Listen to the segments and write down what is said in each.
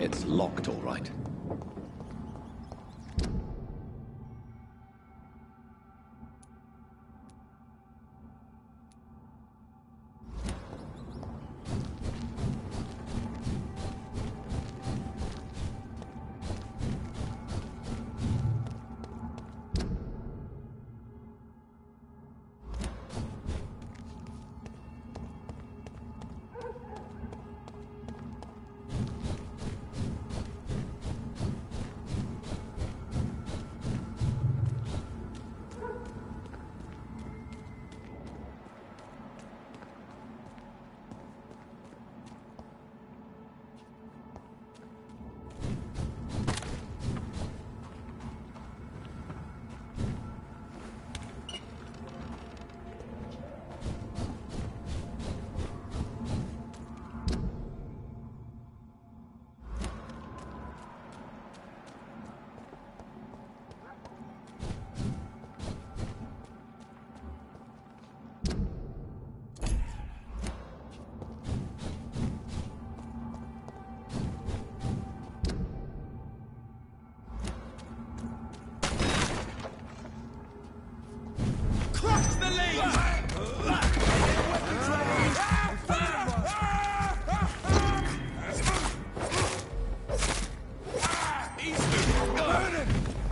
It's locked, all right.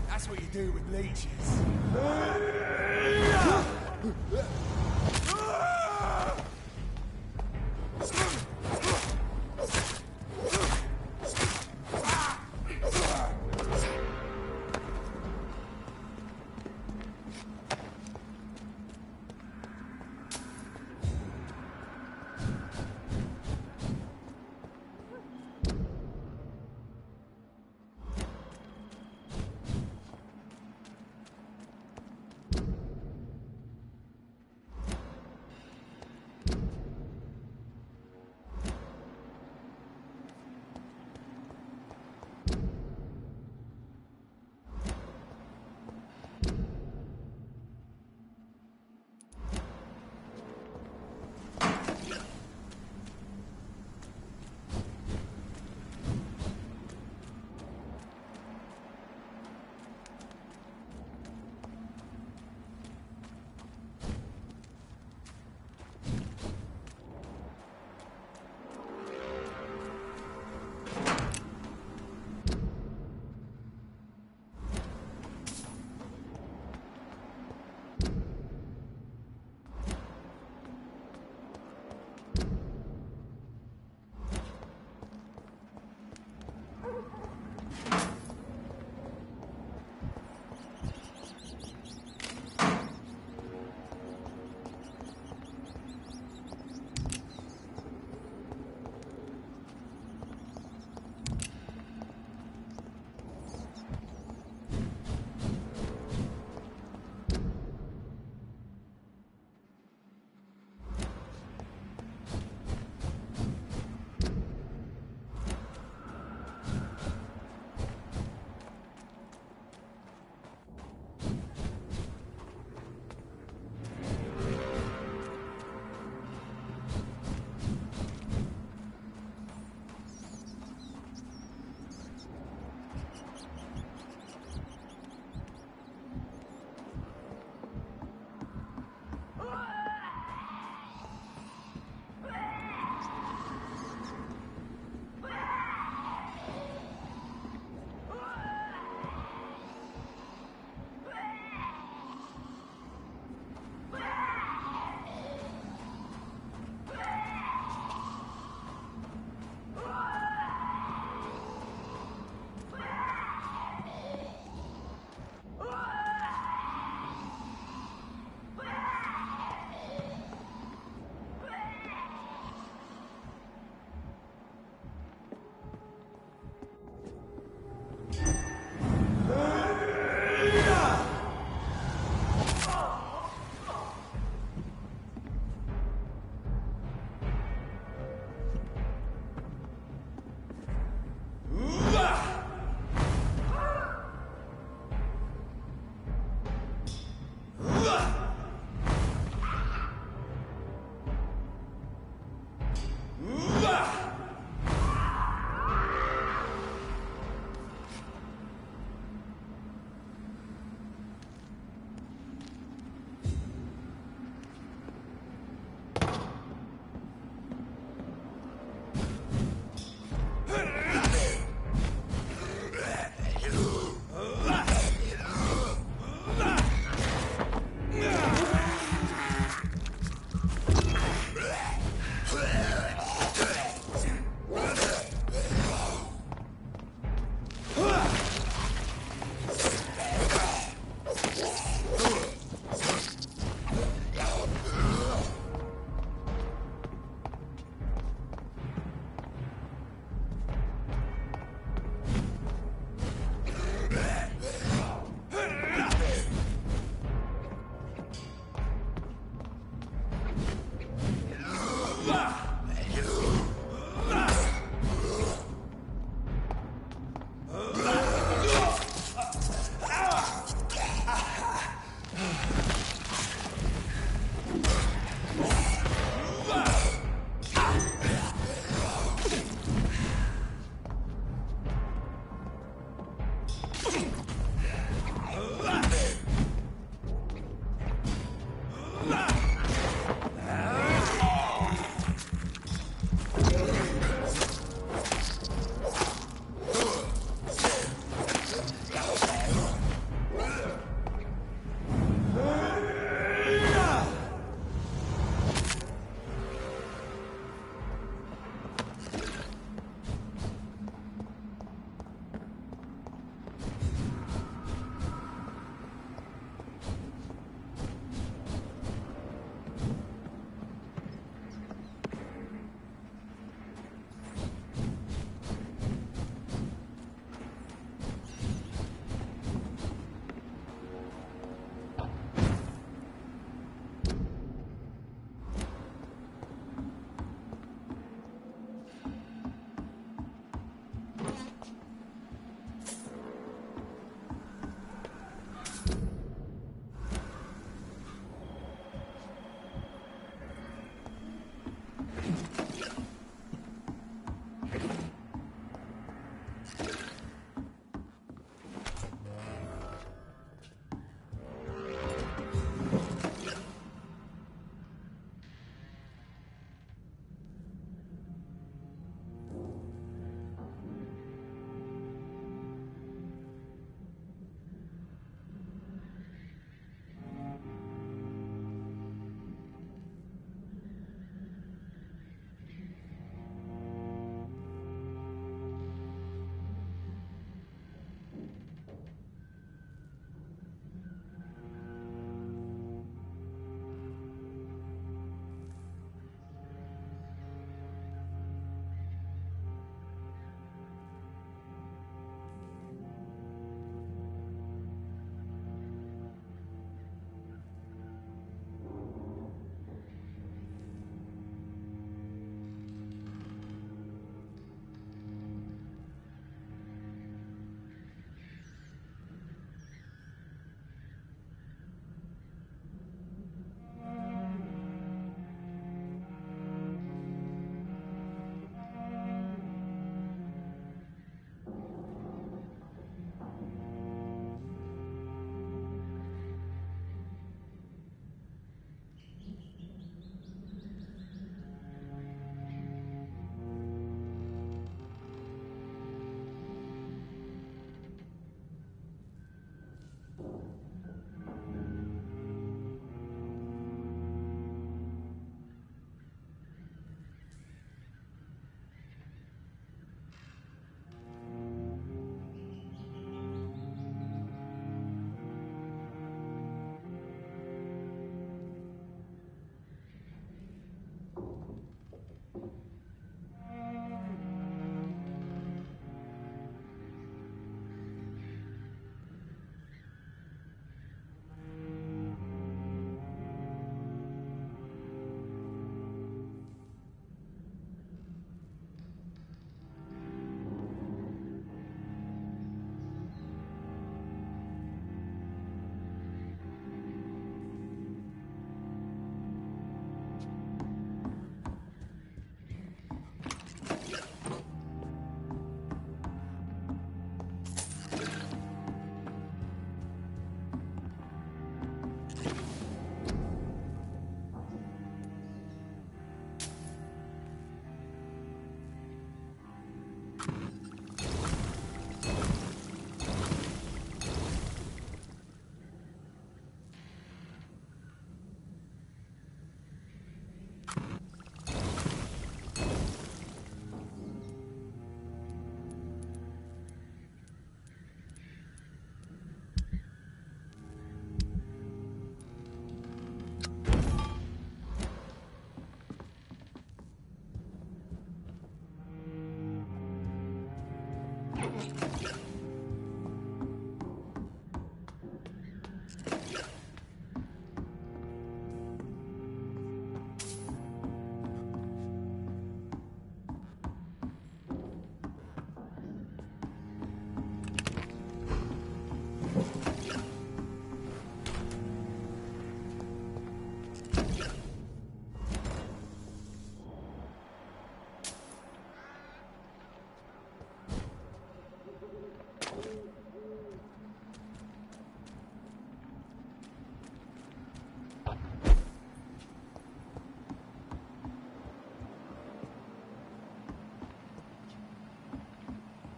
That's what you do with leeches.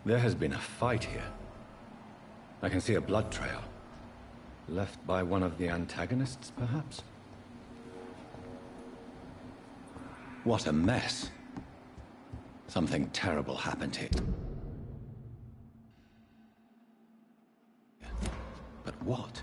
There has been a fight here. I can see a blood trail. Left by one of the antagonists, perhaps? What a mess. Something terrible happened here. But what?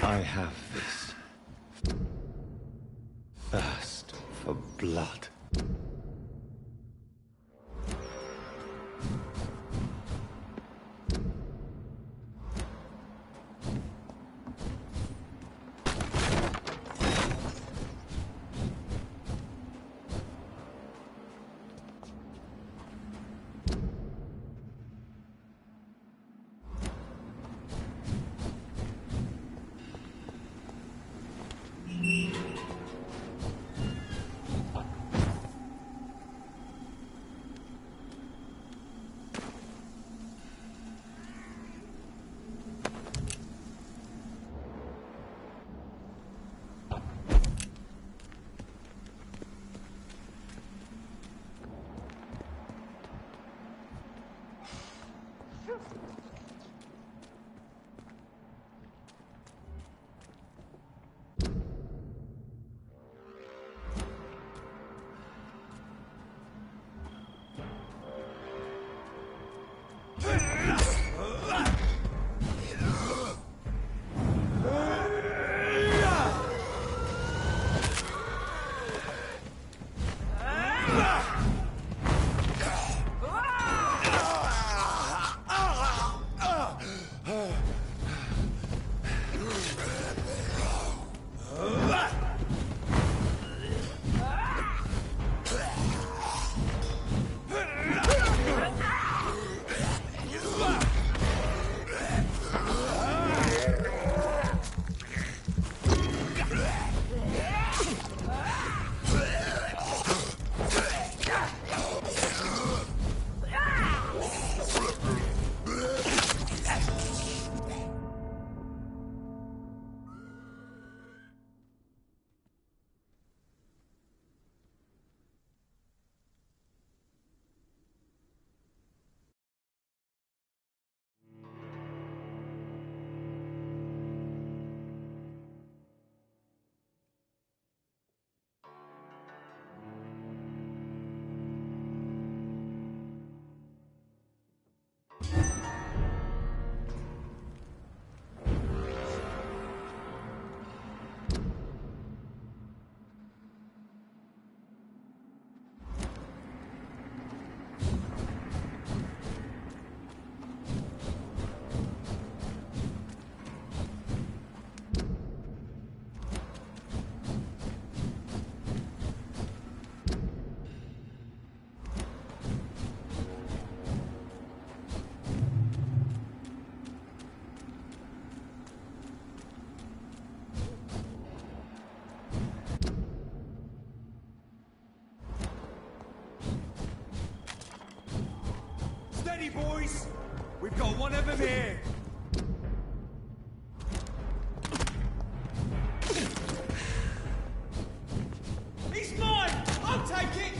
I have this thirst for blood. Boys, we've got one of them here. He's mine! I'll take it!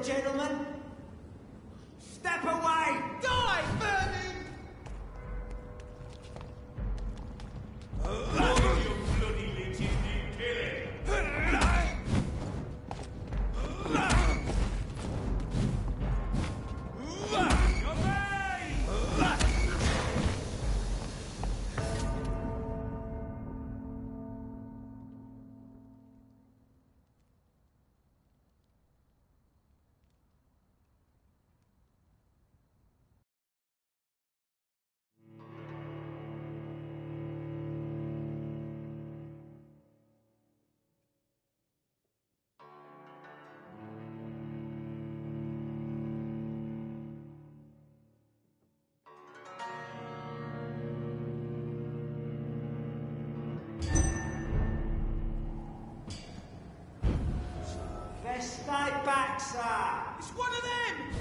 gentlemen. Step away! Die, Bernie! You bloody leeches didn't kill it! Stay back, sir! It's one of them!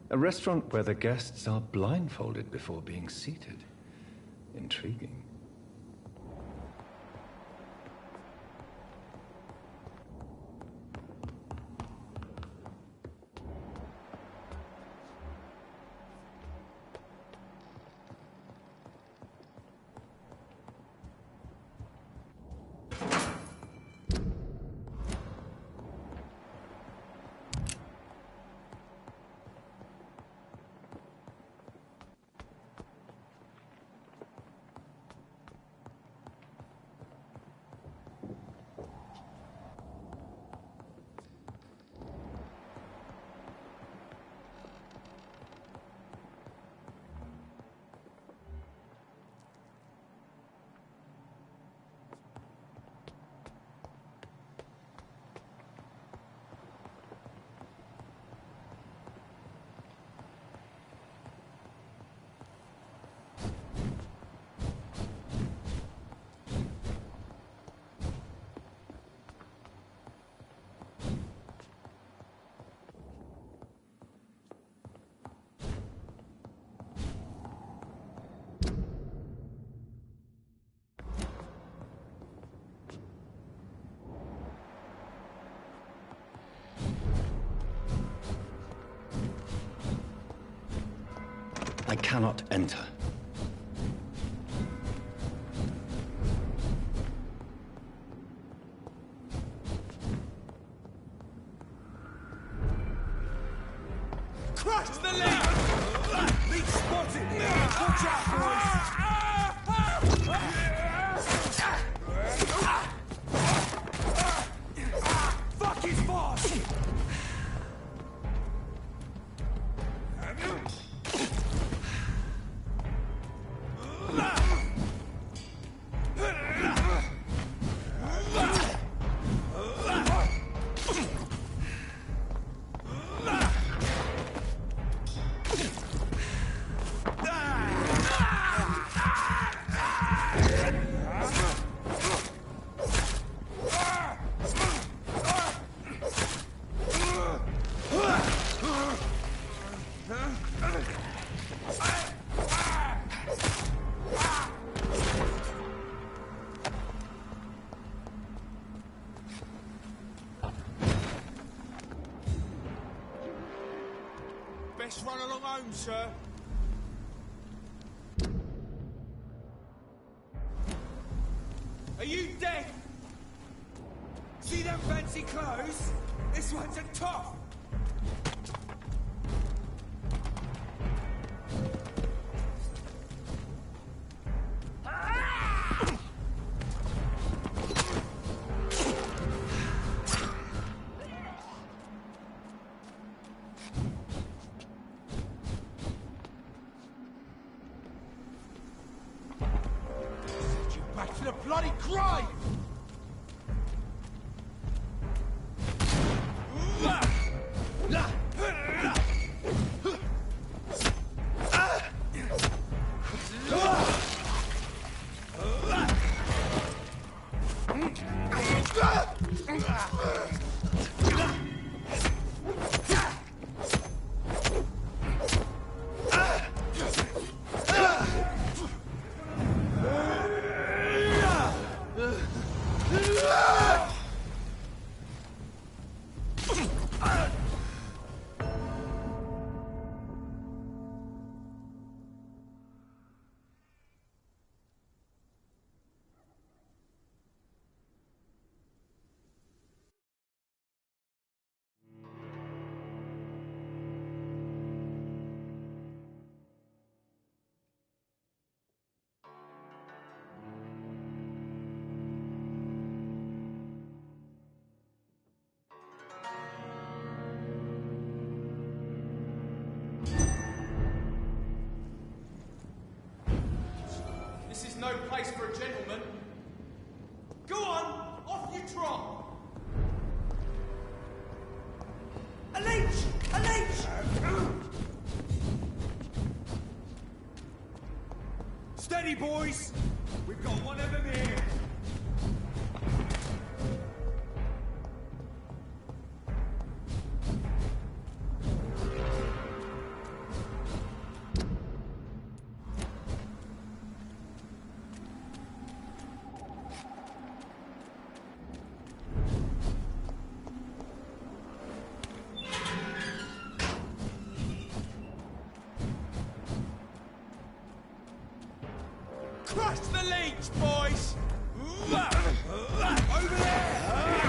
A restaurant where the guests are blindfolded before being seated. Intriguing. cannot enter. Crush the leg! Leech spotted! Watch out, boys! Fuck his boss! Best run along home, sir. Are you dead? See them fancy clothes? This one's a top. Back to the bloody grave! This is no place for a gentleman. Go on, off you trot. A leech! A leech! Steady, boys. We've got one of them here. Crush the leech, boys! Over there!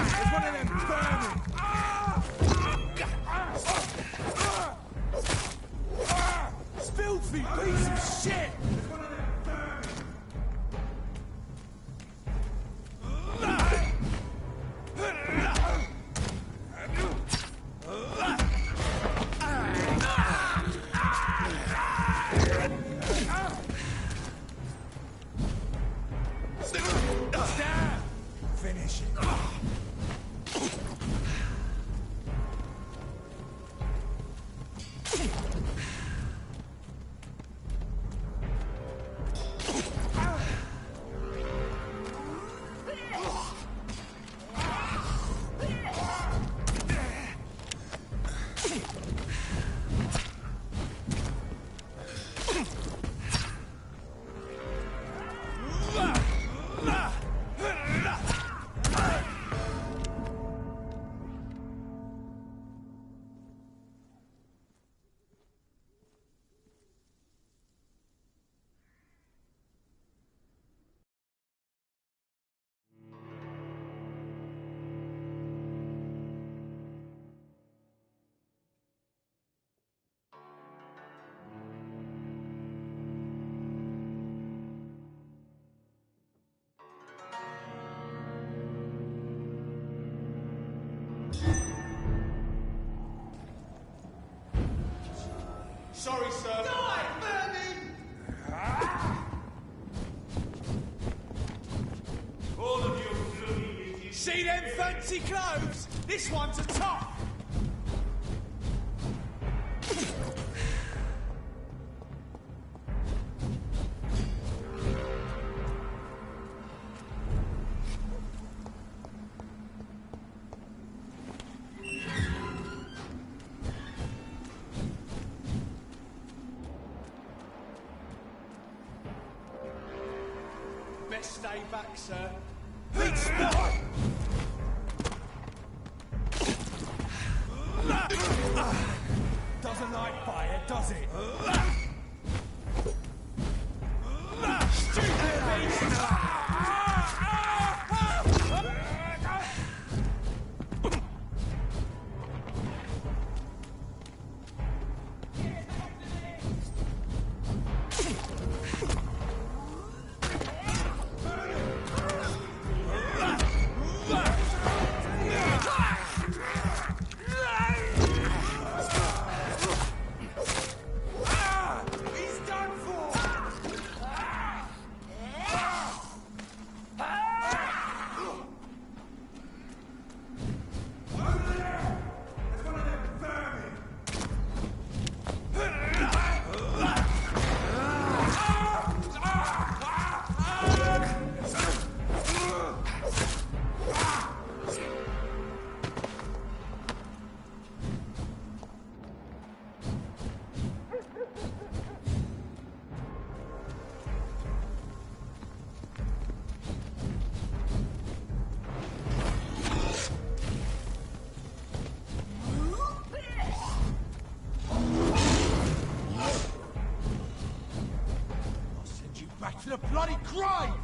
There's one of them burning! Filthy piece of shit! There's one of them burning! Down! Finish it. Sorry, sir. Die, vermin! All of you bloody idiots. See them fancy clothes? This one's a top. Best stay back, sir. Big spot! Doesn't like fire, does it? Stupid beast! Back to the bloody grave!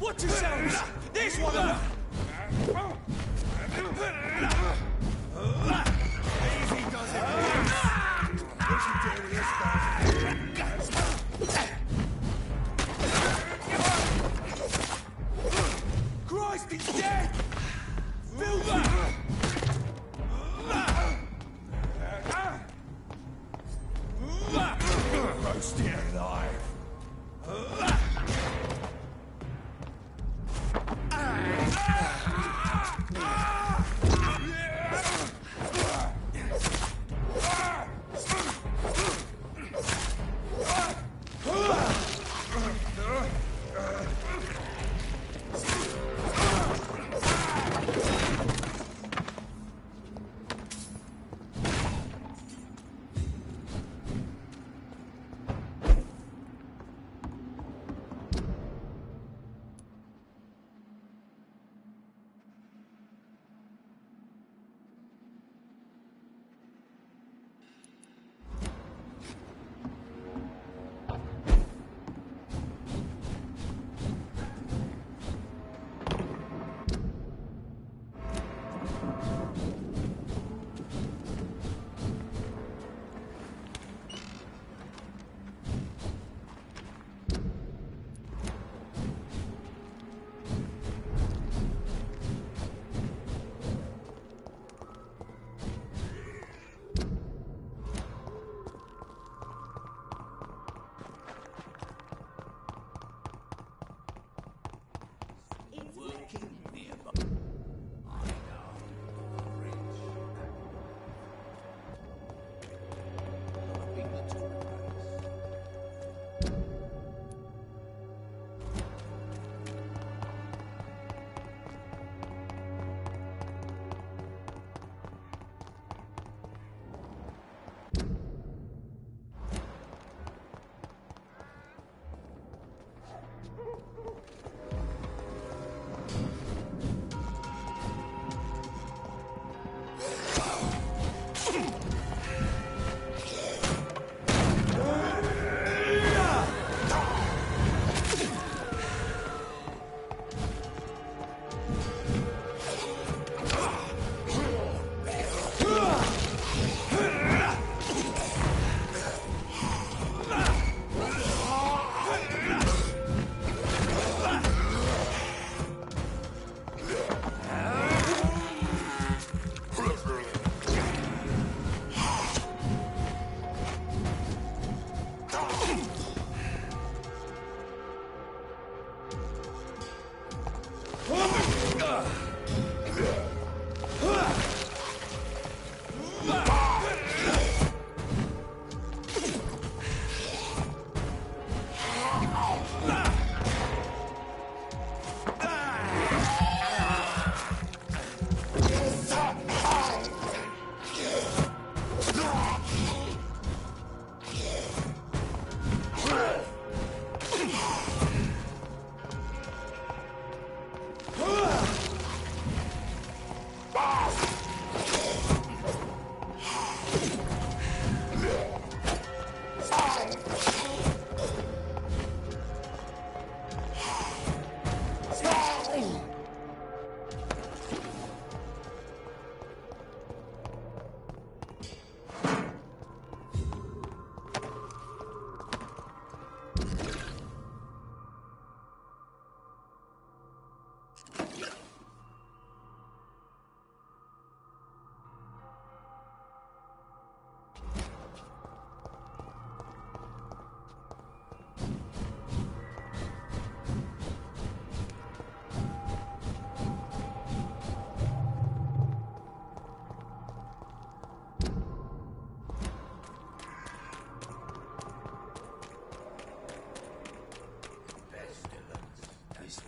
Watch yourselves! This one! Easy does it. dead! Feel that! Roast you alive.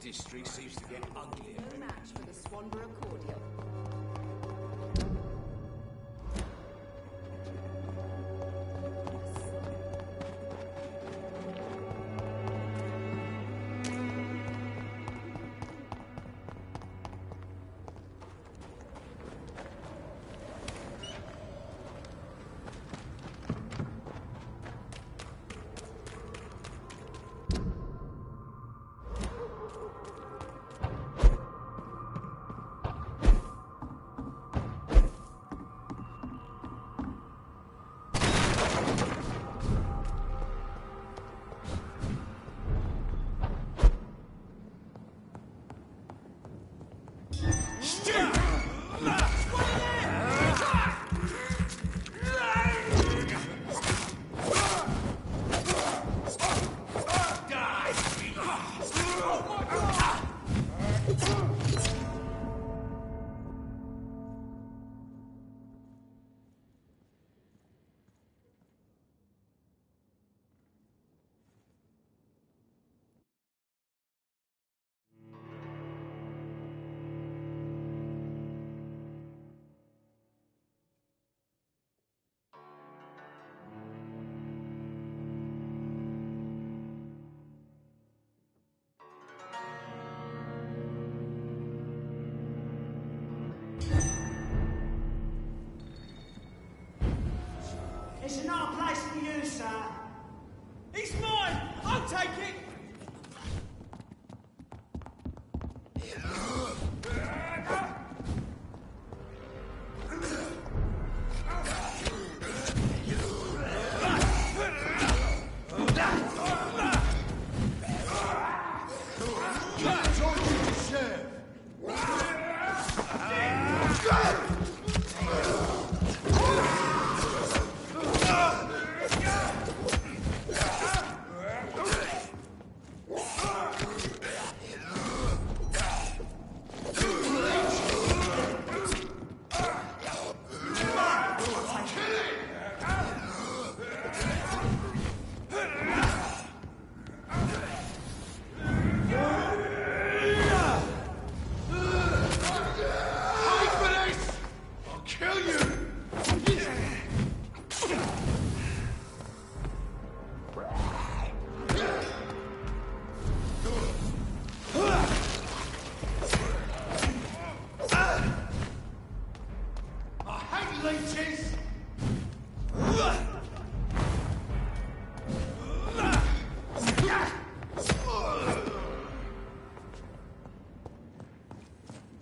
District seems to get uglier. No match for the Swanborough cordial. This is not a place for you, sir. It's mine! I'll take it!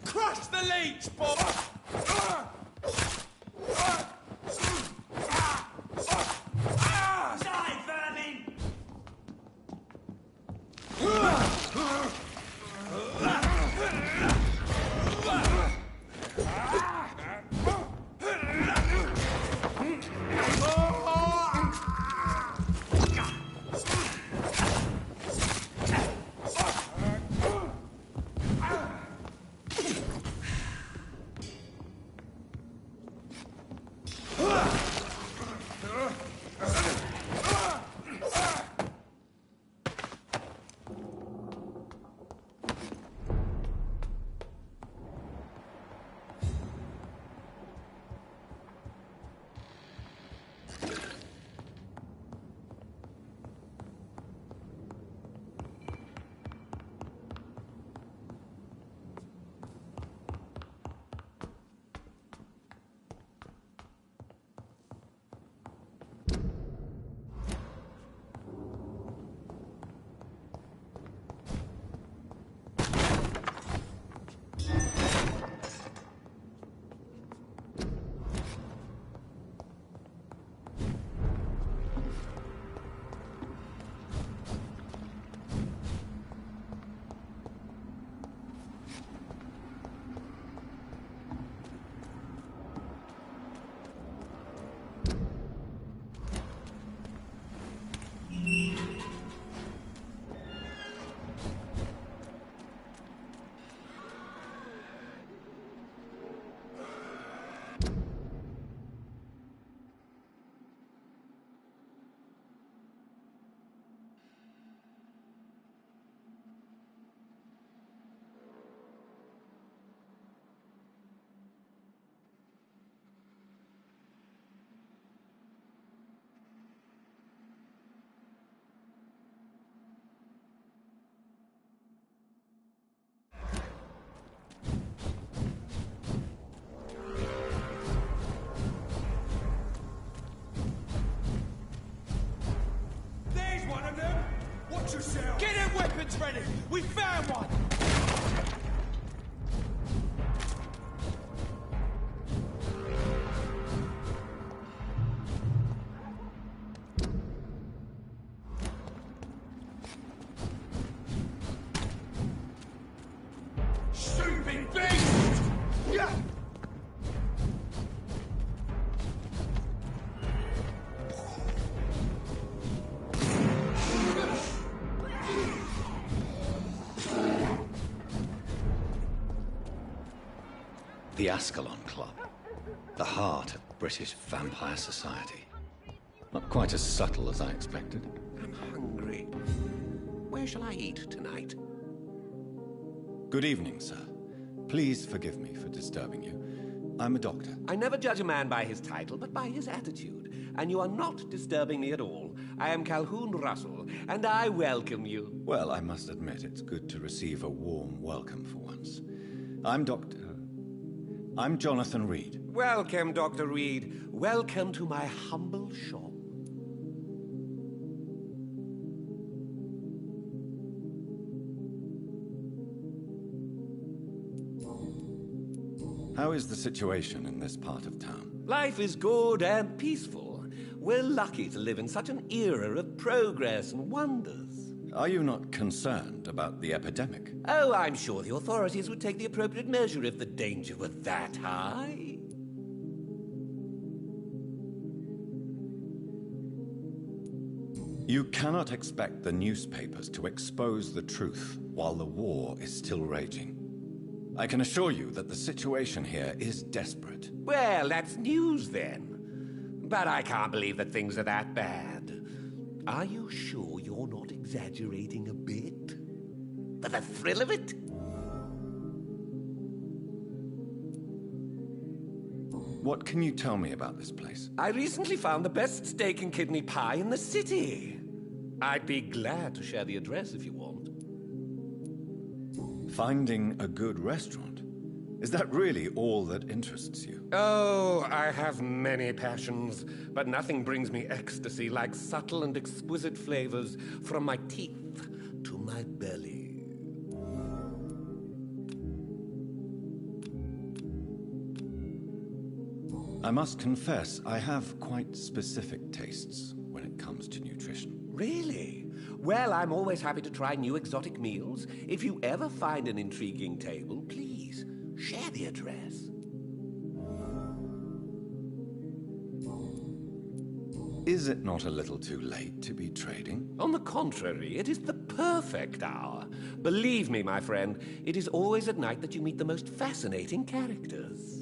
Crush the leech, Bob! Die, vermin! yourself! Get their weapons ready! We found one! Stupid beast! Yeah! The Ascalon Club. The heart of British vampire society. Not quite as subtle as I expected. I'm hungry. Where shall I eat tonight? Good evening, sir. Please forgive me for disturbing you. I'm a doctor. I never judge a man by his title, but by his attitude. And you are not disturbing me at all. I am Calhoun Russell, and I welcome you. Well, I must admit, it's good to receive a warm welcome for once. I'm Jonathan Reed. Welcome, Dr. Reed. Welcome to my humble shop. How is the situation in this part of town? Life is good and peaceful. We're lucky to live in such an era of progress and wonders. Are you not concerned about the epidemic? Oh, I'm sure the authorities would take the appropriate measure if the danger were that high. You cannot expect the newspapers to expose the truth while the war is still raging. I can assure you that the situation here is desperate. Well, that's news then. But I can't believe that things are that bad. Are you sure you're not exaggerating a bit? For the thrill of it? What can you tell me about this place? I recently found the best steak and kidney pie in the city. I'd be glad to share the address if you want. Finding a good restaurant? Is that really all that interests you? Oh, I have many passions, but nothing brings me ecstasy like subtle and exquisite flavors from my teeth to my belly. I must confess, I have quite specific tastes when it comes to nutrition. Really? Well, I'm always happy to try new exotic meals. If you ever find an intriguing table, please share the address. Is it not a little too late to be trading? On the contrary, it is the perfect hour. Believe me, my friend, it is always at night that you meet the most fascinating characters.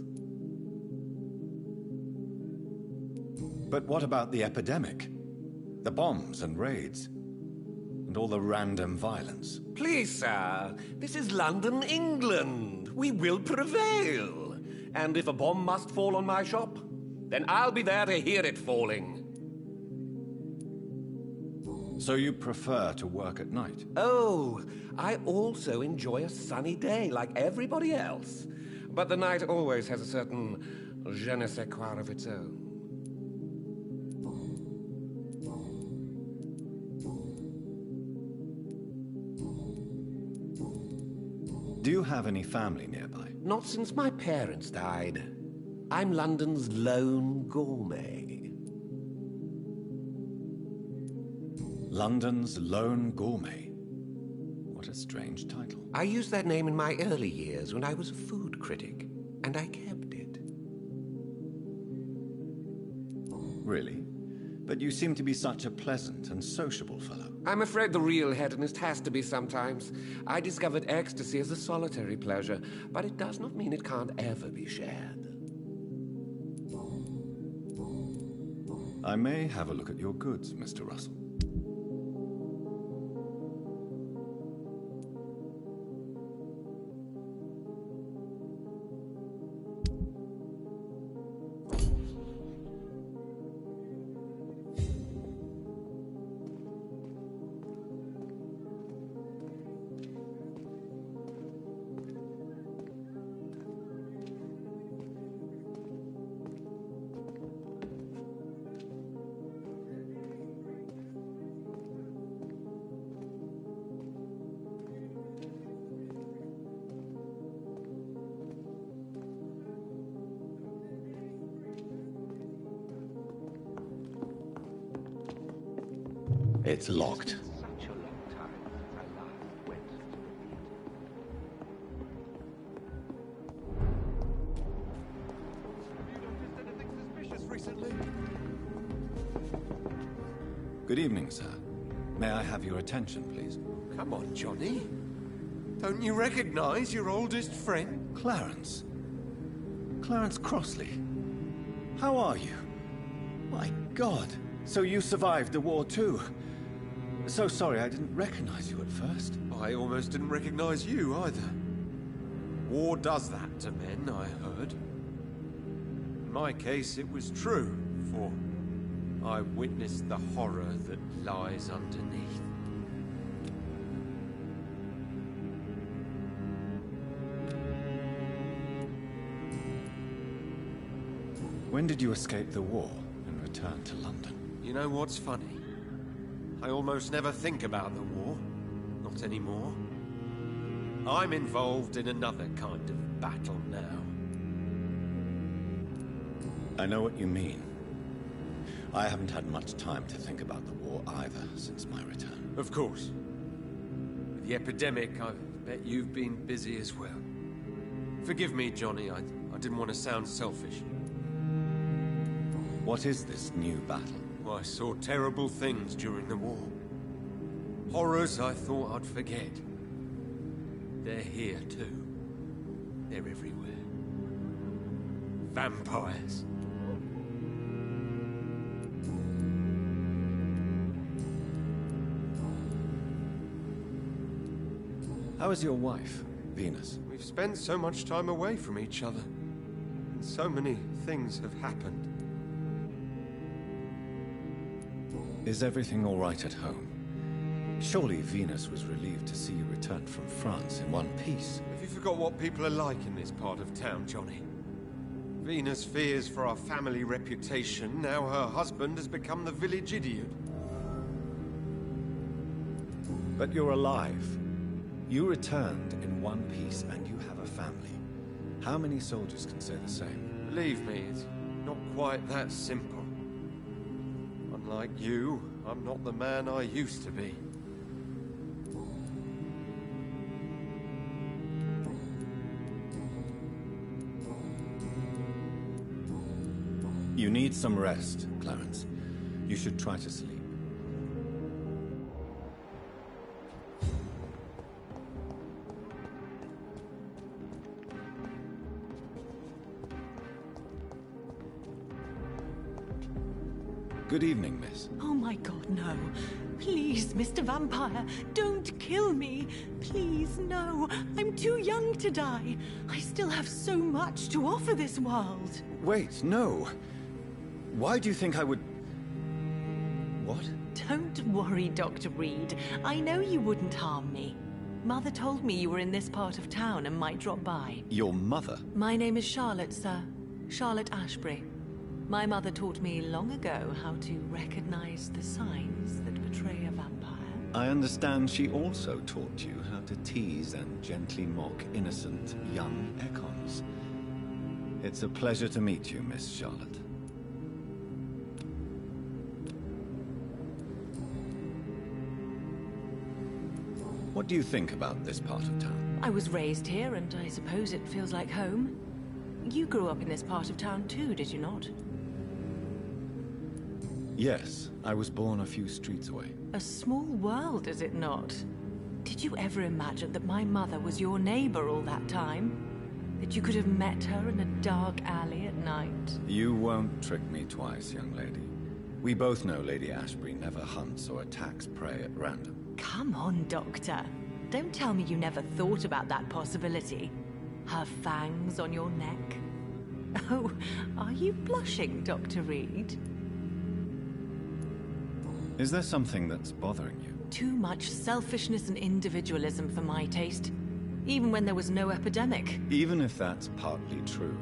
But what about the epidemic? The bombs and raids? And all the random violence? Please, sir, this is London, England. We will prevail. And if a bomb must fall on my shop, then I'll be there to hear it falling. So you prefer to work at night? Oh, I also enjoy a sunny day like everybody else. But the night always has a certain je ne sais quoi of its own. Do you have any family nearby? Not since my parents died. I'm London's lone gourmet. London's lone gourmet? What a strange title. I used that name in my early years when I was a food critic, and I kept it. Really? But you seem to be such a pleasant and sociable fellow. I'm afraid the real hedonist has to be sometimes. I discovered ecstasy as a solitary pleasure, but it does not mean it can't ever be shared. I may have a look at your goods, Mr. Russell. It's locked. Such a long time my life went to the Anything suspicious recently? Good evening, sir. May I have your attention, please? Come on, Johnny. Don't you recognize your oldest friend? Clarence. Clarence Crossley. How are you? My God. So you survived the war too. So sorry I didn't recognize you at first. I almost didn't recognize you either. War does that to men, I heard. In my case, it was true, for I witnessed the horror that lies underneath. When did you escape the war and return to London? You know what's funny? I almost never think about the war. Not anymore. I'm involved in another kind of battle now. I know what you mean. I haven't had much time to think about the war either since my return. Of course. With the epidemic, I bet you've been busy as well. Forgive me, Johnny, I didn't want to sound selfish. What is this new battle? I saw terrible things during the war. Horrors I thought I'd forget. They're here too. They're everywhere. Vampires. How is your wife, Venus? We've spent so much time away from each other. And so many things have happened. Is everything all right at home? Surely Venus was relieved to see you return from France in one piece. Have you forgot what people are like in this part of town, Johnny? Venus fears for our family reputation. Now her husband has become the village idiot. But you're alive. You returned in one piece and you have a family. How many soldiers can say the same? Believe me, it's not quite that simple. Unlike you, I'm not the man I used to be. You need some rest, Clarence. You should try to sleep. Good evening, miss. Oh my God, no. Please, Mr. Vampire, don't kill me. Please, no. I'm too young to die. I still have so much to offer this world. Wait, no. Why do you think I would... What? Don't worry, Dr. Reed. I know you wouldn't harm me. Mother told me you were in this part of town and might drop by. Your mother? My name is Charlotte, sir. Charlotte Ashbury. My mother taught me long ago how to recognize the signs that betray a vampire. I understand she also taught you how to tease and gently mock innocent young Ekons. It's a pleasure to meet you, Miss Charlotte. What do you think about this part of town? I was raised here, and I suppose it feels like home. You grew up in this part of town too, did you not? Yes, I was born a few streets away. A small world, is it not? Did you ever imagine that my mother was your neighbor all that time? That you could have met her in a dark alley at night? You won't trick me twice, young lady. We both know Lady Ashbury never hunts or attacks prey at random. Come on, Doctor. Don't tell me you never thought about that possibility. Her fangs on your neck. Oh, are you blushing, Dr. Reed? Is there something that's bothering you? Too much selfishness and individualism for my taste. Even when there was no epidemic. Even if that's partly true,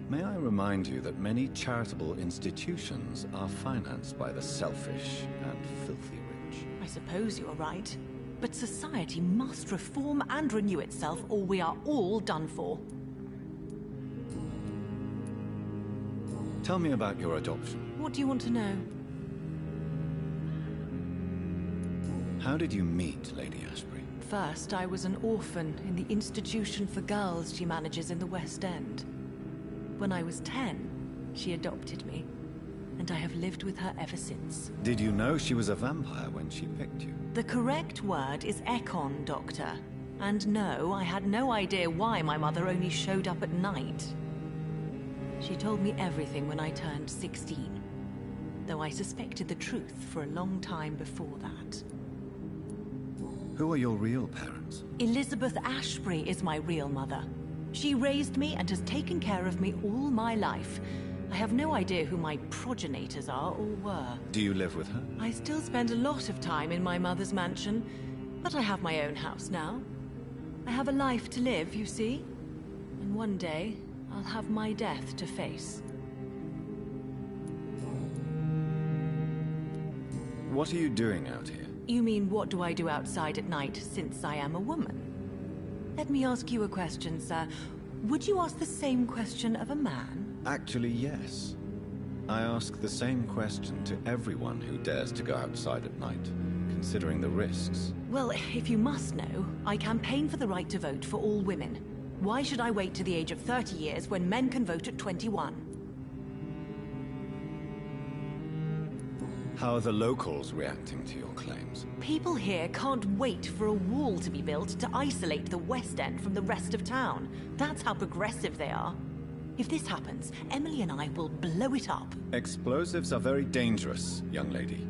may I remind you that many charitable institutions are financed by the selfish and filthy rich. I suppose you're right. But society must reform and renew itself, or we are all done for. Tell me about your adoption. What do you want to know? How did you meet Lady Ashbury? First, I was an orphan in the institution for girls she manages in the West End. When I was 10, she adopted me, and I have lived with her ever since. Did you know she was a vampire when she picked you? The correct word is Ekon, Doctor. And no, I had no idea why my mother only showed up at night. She told me everything when I turned 16, though I suspected the truth for a long time before that. Who are your real parents? Elizabeth Ashbury is my real mother. She raised me and has taken care of me all my life. I have no idea who my progenitors are or were. Do you live with her? I still spend a lot of time in my mother's mansion, but I have my own house now. I have a life to live, you see. And one day, I'll have my death to face. What are you doing out here? You mean, what do I do outside at night since I am a woman? Let me ask you a question, sir. Would you ask the same question of a man? Actually, yes. I ask the same question to everyone who dares to go outside at night, considering the risks. Well, if you must know, I campaign for the right to vote for all women. Why should I wait to the age of 30 years when men can vote at 21? How are the locals reacting to your claims? People here can't wait for a wall to be built to isolate the West End from the rest of town. That's how progressive they are. If this happens, Emily and I will blow it up. Explosives are very dangerous, young lady.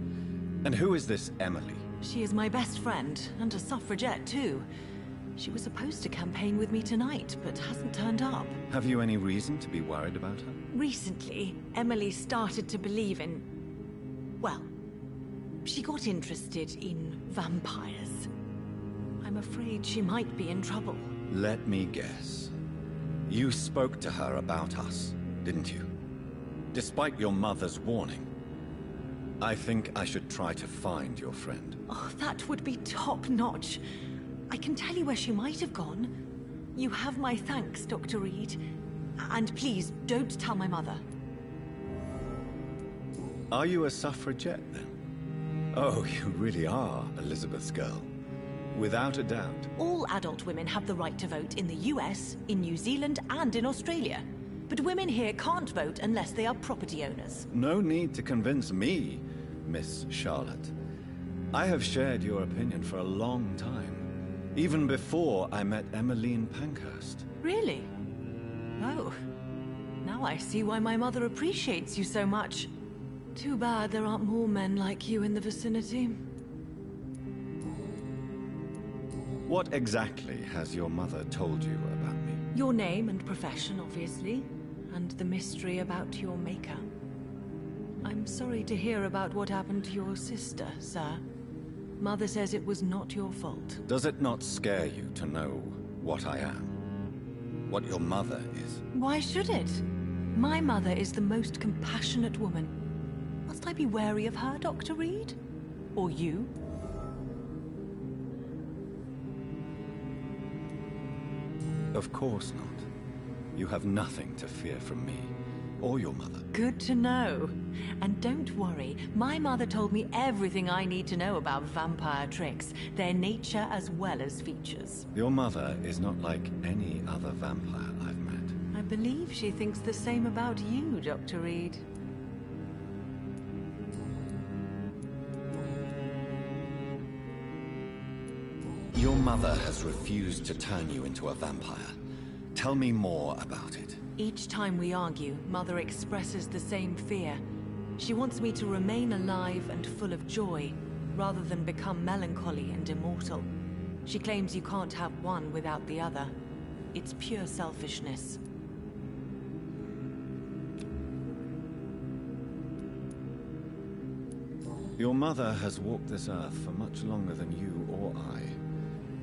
And who is this Emily? She is my best friend, and a suffragette too. She was supposed to campaign with me tonight, but hasn't turned up. Have you any reason to be worried about her? Recently, Emily started to believe in... well, she got interested in vampires. I'm afraid she might be in trouble. Let me guess. You spoke to her about us, didn't you? Despite your mother's warning. I think I should try to find your friend. Oh, that would be top-notch. I can tell you where she might have gone. You have my thanks, Dr. Reed. And please, don't tell my mother. Are you a suffragette, then? Oh, you really are Elizabeth's girl. Without a doubt. All adult women have the right to vote in the US, in New Zealand, and in Australia. But women here can't vote unless they are property owners. No need to convince me, Miss Charlotte. I have shared your opinion for a long time. Even before I met Emmeline Pankhurst. Really? Oh. Now I see why my mother appreciates you so much. Too bad there aren't more men like you in the vicinity. What exactly has your mother told you about me? Your name and profession, obviously. And the mystery about your maker. I'm sorry to hear about what happened to your sister, sir. Mother says it was not your fault. Does it not scare you to know what I am? What your mother is? Why should it? My mother is the most compassionate woman. Must I be wary of her, Dr. Reed? Or you? Of course not. You have nothing to fear from me, or your mother. Good to know. And don't worry, my mother told me everything I need to know about vampire tricks, their nature as well as features. Your mother is not like any other vampire I've met. I believe she thinks the same about you, Dr. Reed. Your mother has refused to turn you into a vampire. Tell me more about it. Each time we argue, Mother expresses the same fear. She wants me to remain alive and full of joy, rather than become melancholy and immortal. She claims you can't have one without the other. It's pure selfishness. Your mother has walked this earth for much longer than you or I.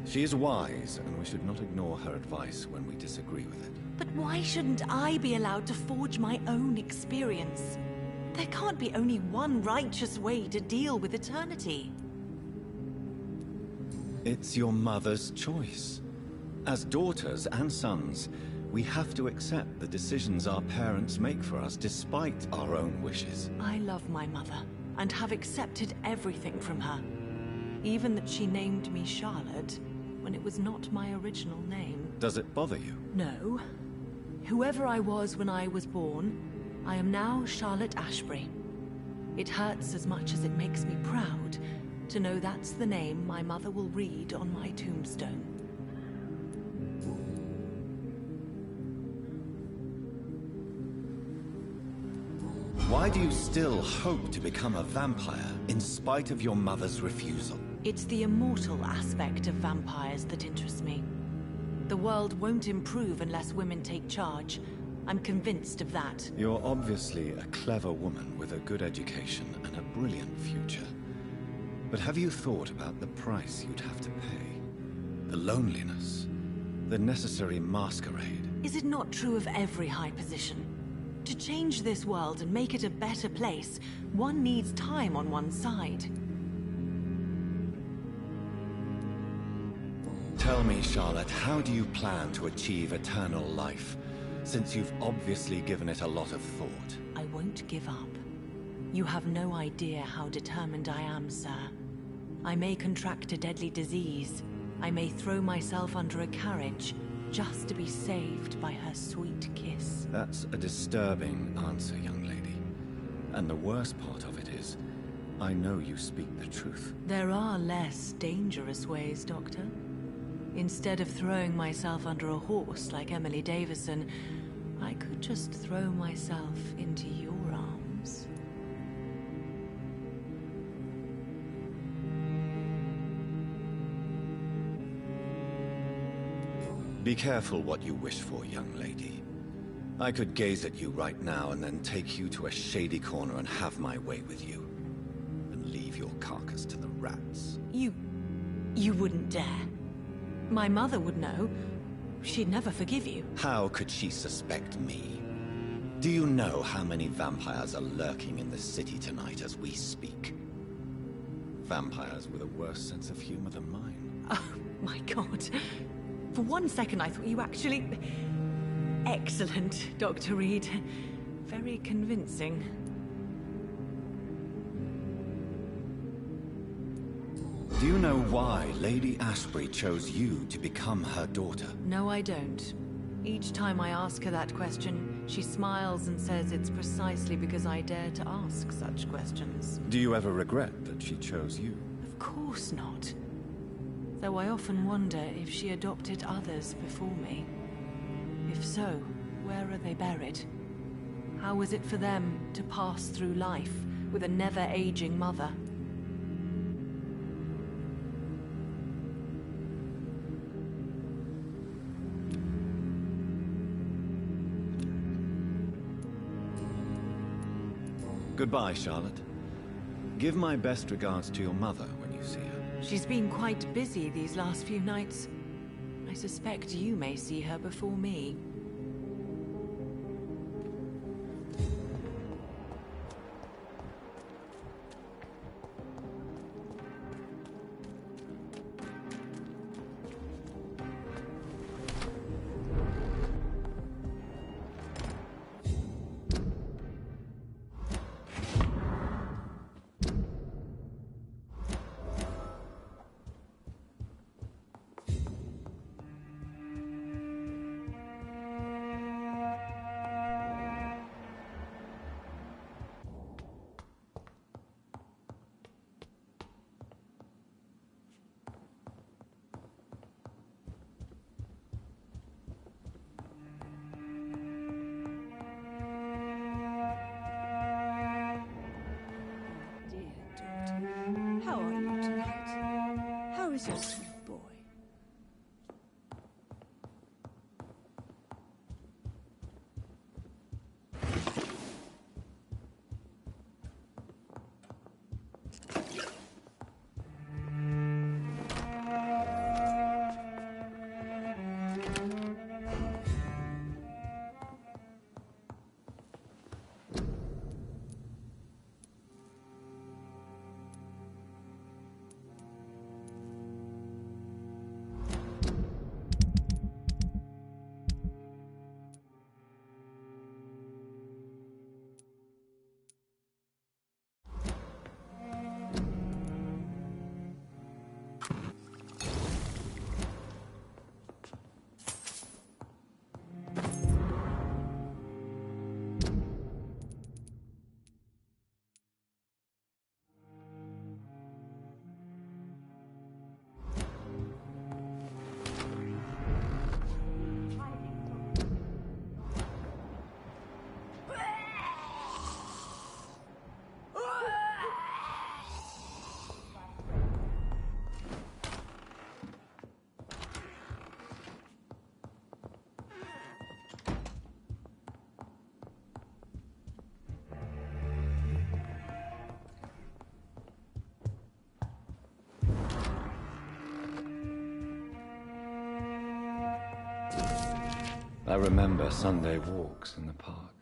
She is wise, and we should not ignore her advice when we disagree with it. But why shouldn't I be allowed to forge my own experience? There can't be only one righteous way to deal with eternity. It's your mother's choice. As daughters and sons, we have to accept the decisions our parents make for us despite our own wishes. I love my mother, and have accepted everything from her. Even that she named me Charlotte, when it was not my original name. Does it bother you? No. Whoever I was when I was born, I am now Charlotte Ashbury. It hurts as much as it makes me proud to know that's the name my mother will read on my tombstone. Why do you still hope to become a vampire in spite of your mother's refusal? It's the immortal aspect of vampires that interests me. The world won't improve unless women take charge. I'm convinced of that. You're obviously a clever woman with a good education and a brilliant future. But have you thought about the price you'd have to pay? The loneliness, the necessary masquerade. Is it not true of every high position? To change this world and make it a better place, one needs time on one's side. Tell me, Charlotte, how do you plan to achieve eternal life, since you've obviously given it a lot of thought? I won't give up. You have no idea how determined I am, sir. I may contract a deadly disease. I may throw myself under a carriage, just to be saved by her sweet kiss. That's a disturbing answer, young lady. And the worst part of it is, I know you speak the truth. There are less dangerous ways, Doctor. Instead of throwing myself under a horse like Emily Davison, I could just throw myself into your arms. Be careful what you wish for, young lady. I could gaze at you right now and then take you to a shady corner and have my way with you. And leave your carcass to the rats. You wouldn't dare. My mother would know. She'd never forgive you. How could she suspect me? Do you know how many vampires are lurking in the city tonight as we speak? Vampires with a worse sense of humor than mine. Oh, my God. For one second, I thought you actually... Excellent, Dr. Reed. Very convincing. Do you know why Lady Ashbury chose you to become her daughter? No, I don't. Each time I ask her that question, she smiles and says it's precisely because I dare to ask such questions. Do you ever regret that she chose you? Of course not. Though I often wonder if she adopted others before me. If so, where are they buried? How was it for them to pass through life with a never-aging mother? Goodbye, Charlotte. Give my best regards to your mother when you see her. She's been quite busy these last few nights. I suspect you may see her before me. How are you tonight? How is your sweet boy? I remember Sunday walks in the park.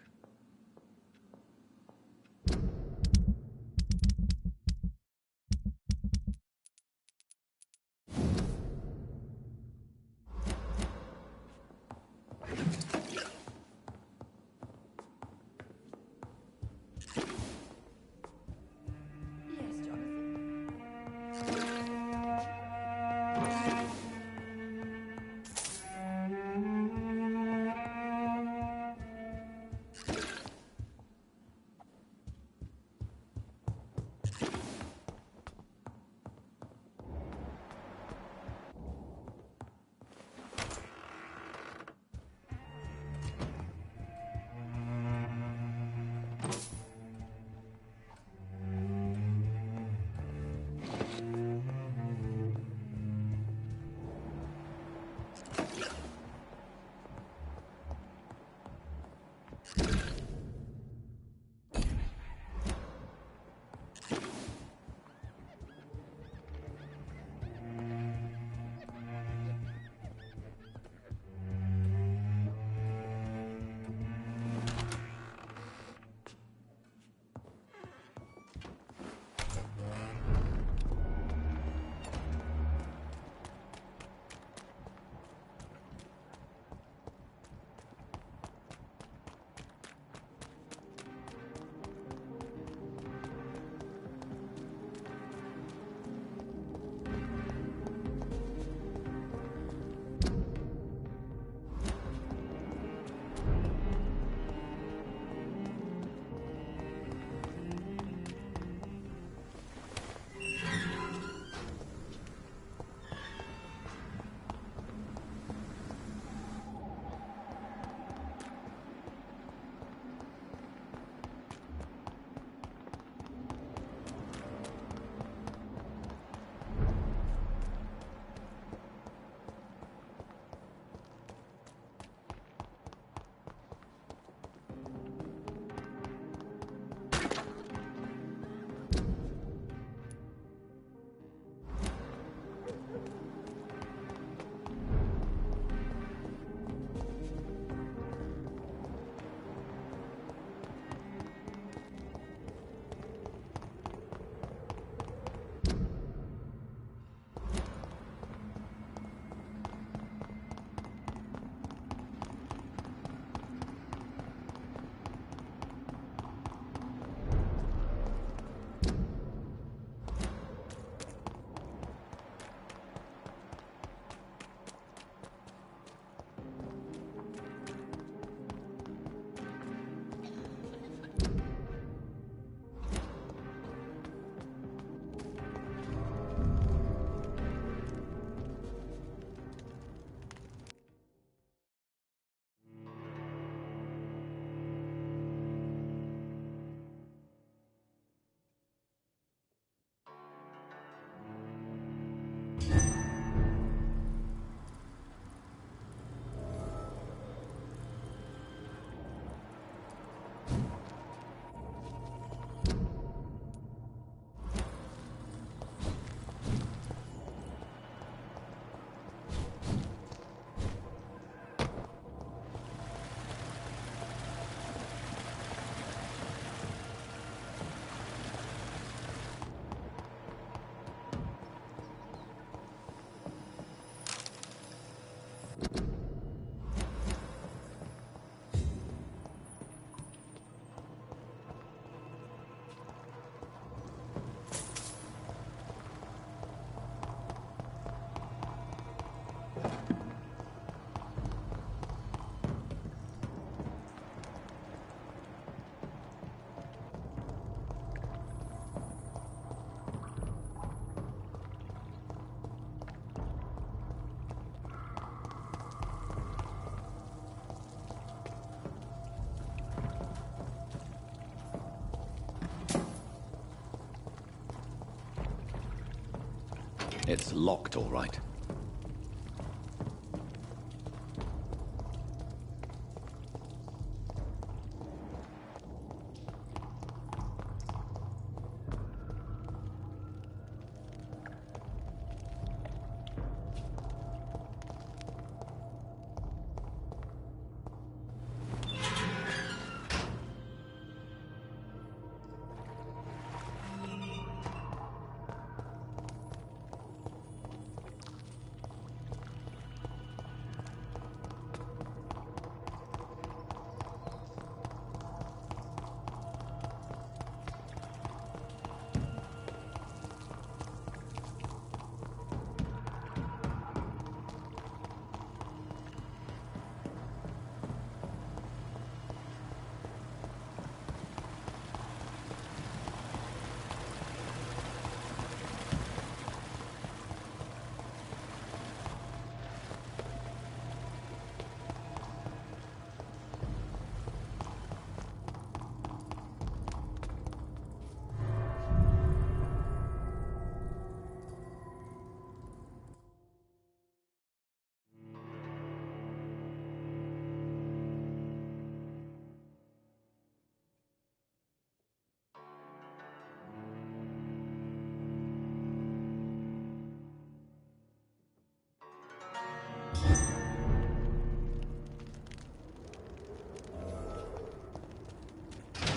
It's locked, all right.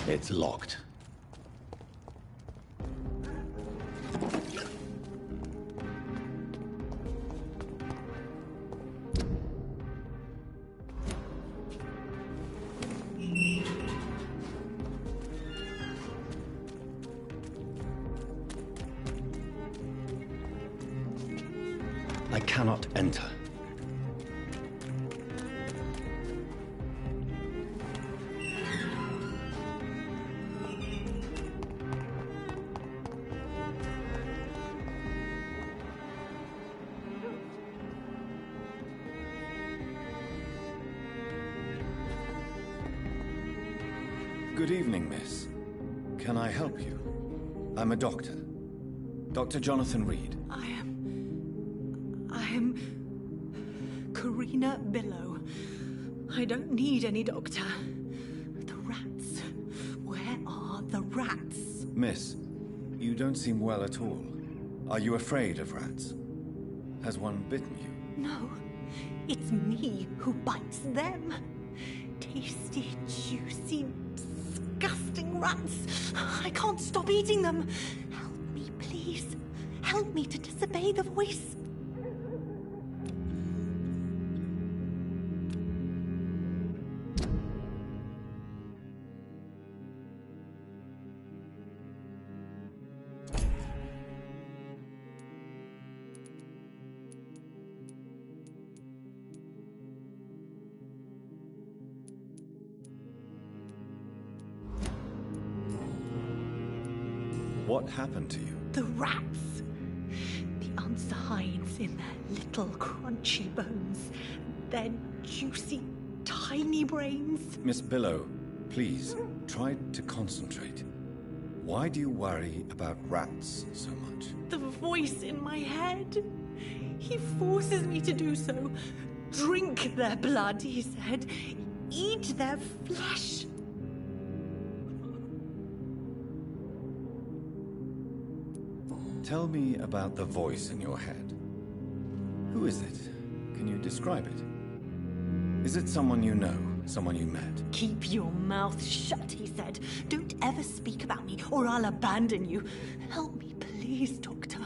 It's locked. I cannot enter. Good evening, miss. Can I help you? I'm a doctor. Dr. Jonathan Reed. I am Karina Billow. I don't need any doctor. The rats. Where are the rats? Miss, you don't seem well at all. Are you afraid of rats? Has one bitten you? No, it's me who bites them. Tasty, juicy, disgusting rats. I can't stop eating them. Help me, please. Help me to disobey the voice. What happened to you? The rats. The answer hides in their little crunchy bones. Their juicy, tiny brains. Miss Billow, please, try to concentrate. Why do you worry about rats so much? The voice in my head. He forces me to do so. Drink their blood, he said. Eat their flesh. Tell me about the voice in your head. Who is it? Can you describe it? Is it someone you know? Someone you met? Keep your mouth shut, he said. Don't ever speak about me, or I'll abandon you. Help me, please, Doctor.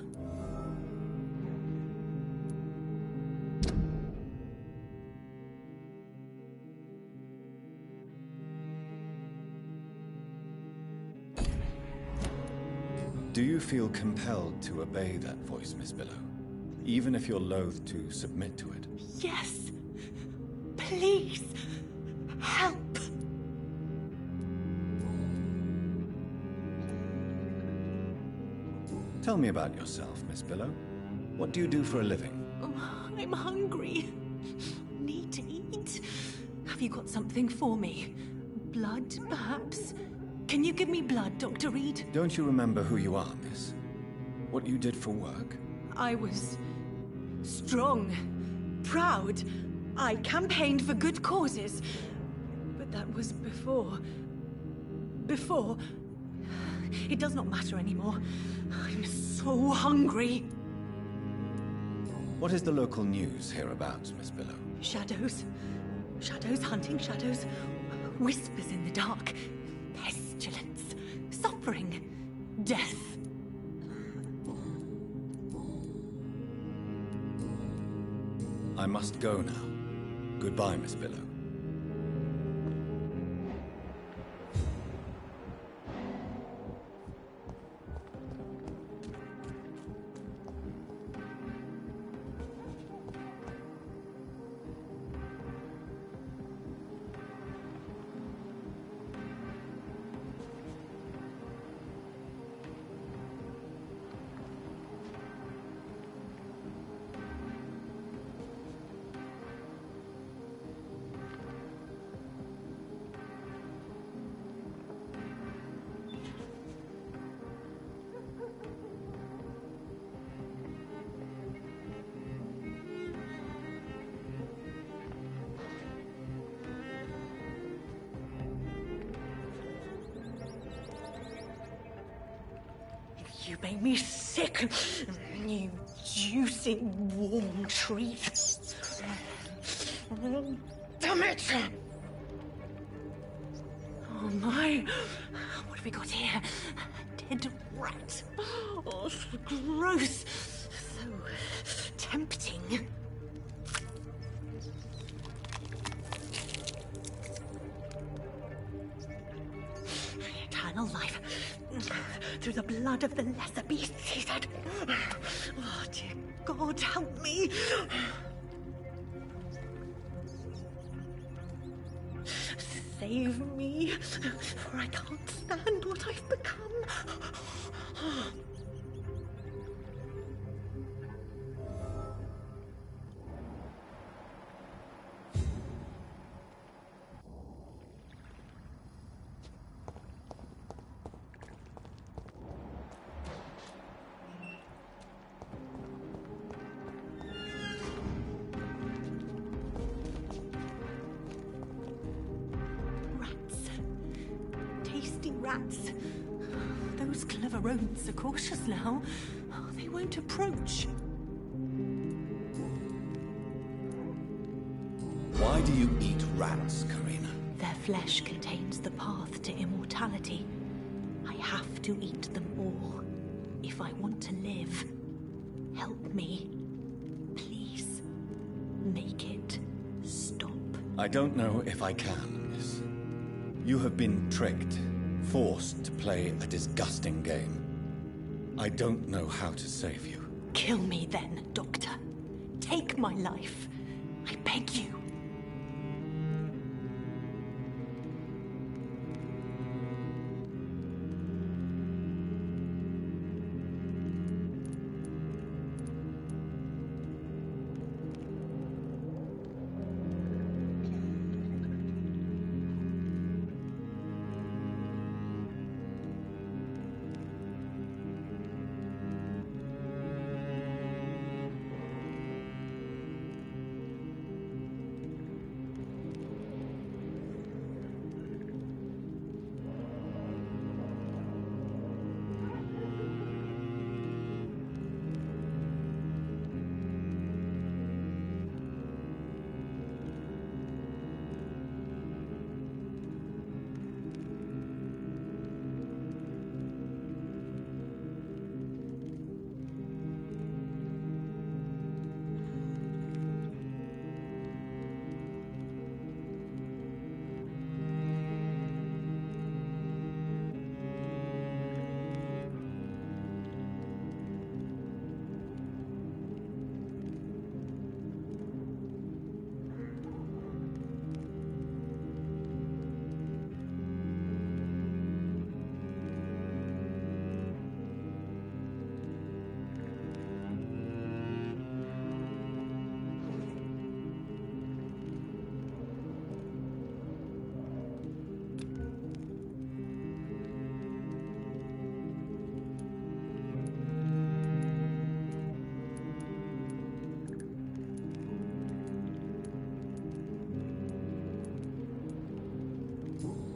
Do you feel compelled to obey that voice, Miss Billow? Even if you're loath to submit to it? Yes. Please. Help. Tell me about yourself, Miss Billow. What do you do for a living? I'm hungry. Need to eat. Have you got something for me? Blood, perhaps? Can you give me blood, Dr. Reed? Don't you remember who you are, miss? What you did for work? I was strong, proud. I campaigned for good causes. But that was before. Before. It does not matter anymore. I'm so hungry. What is the local news hereabouts, Miss Billow? Shadows. Shadows hunting shadows. Whispers in the dark. Pestilence. Suffering. Death. I must go now. Goodbye, Miss Billow. You make me sick, you juicy, warm treat. Damn it! Oh my! What have we got here? A dead rat. Oh, so gross. So tempting. Eternal life. Through the blood of the lesser beasts, he said. Oh, dear God, help me. Save me, for I can't stand what I've become. Rats. Those clever rodents are cautious now. They won't approach. Why do you eat rats, Karina? Their flesh contains the path to immortality. I have to eat them all if I want to live. Help me. Please. Make it stop. I don't know if I can, miss. You have been tricked. Forced to play a disgusting game. I don't know how to save you. Kill me then, Doctor. Take my life. I beg you.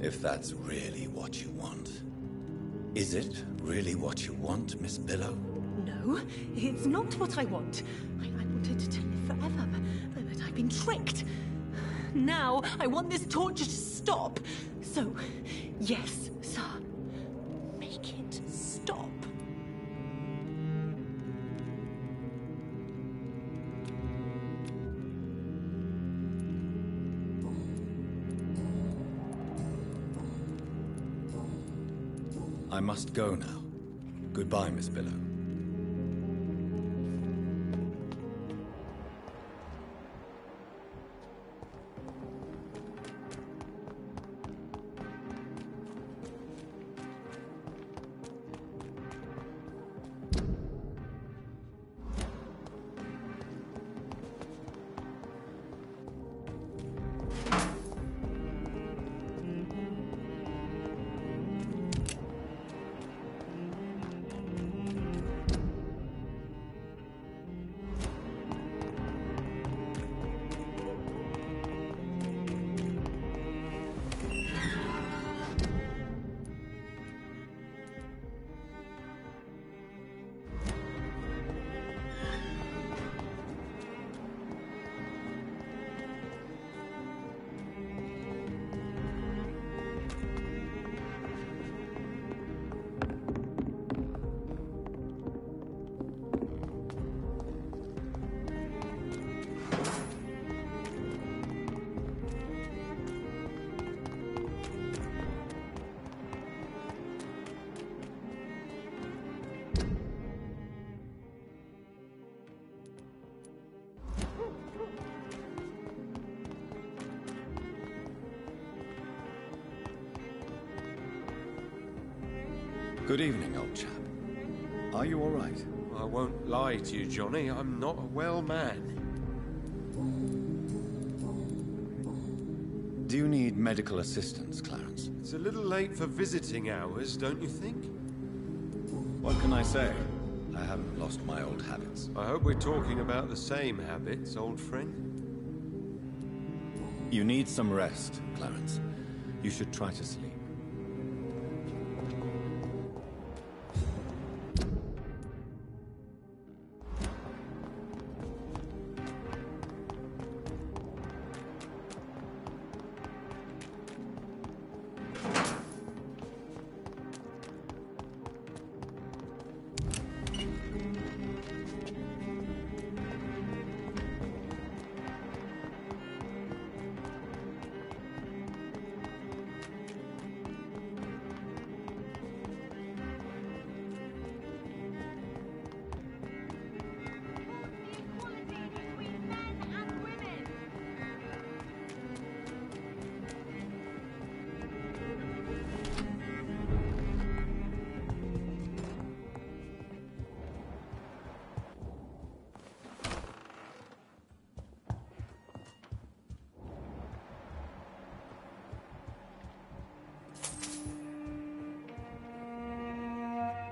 If that's really what you want. Is it really what you want, Miss Billow? No, it's not what I want. I wanted to live forever, but I've been tricked. Now, I want this torture to stop. So, yes, sir. Make it stop. I must go now. Goodbye, Miss Billow. Good evening, old chap. Are you all right? I won't lie to you, Johnny. I'm not a well man. Do you need medical assistance, Clarence? It's a little late for visiting hours, don't you think? What can I say? I haven't lost my old habits. I hope we're talking about the same habits, old friend. You need some rest, Clarence. You should try to sleep.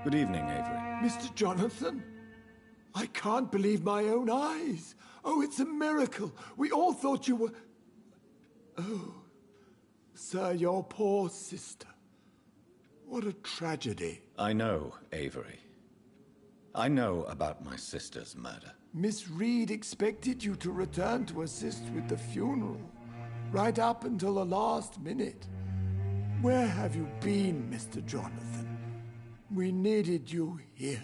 Good evening, Avery. Mr. Jonathan? I can't believe my own eyes. Oh, it's a miracle. We all thought you were... Oh, sir, your poor sister. What a tragedy. I know, Avery. I know about my sister's murder. Miss Reed expected you to return to assist with the funeral, right up until the last minute. Where have you been, Mr. Jonathan? We needed you here.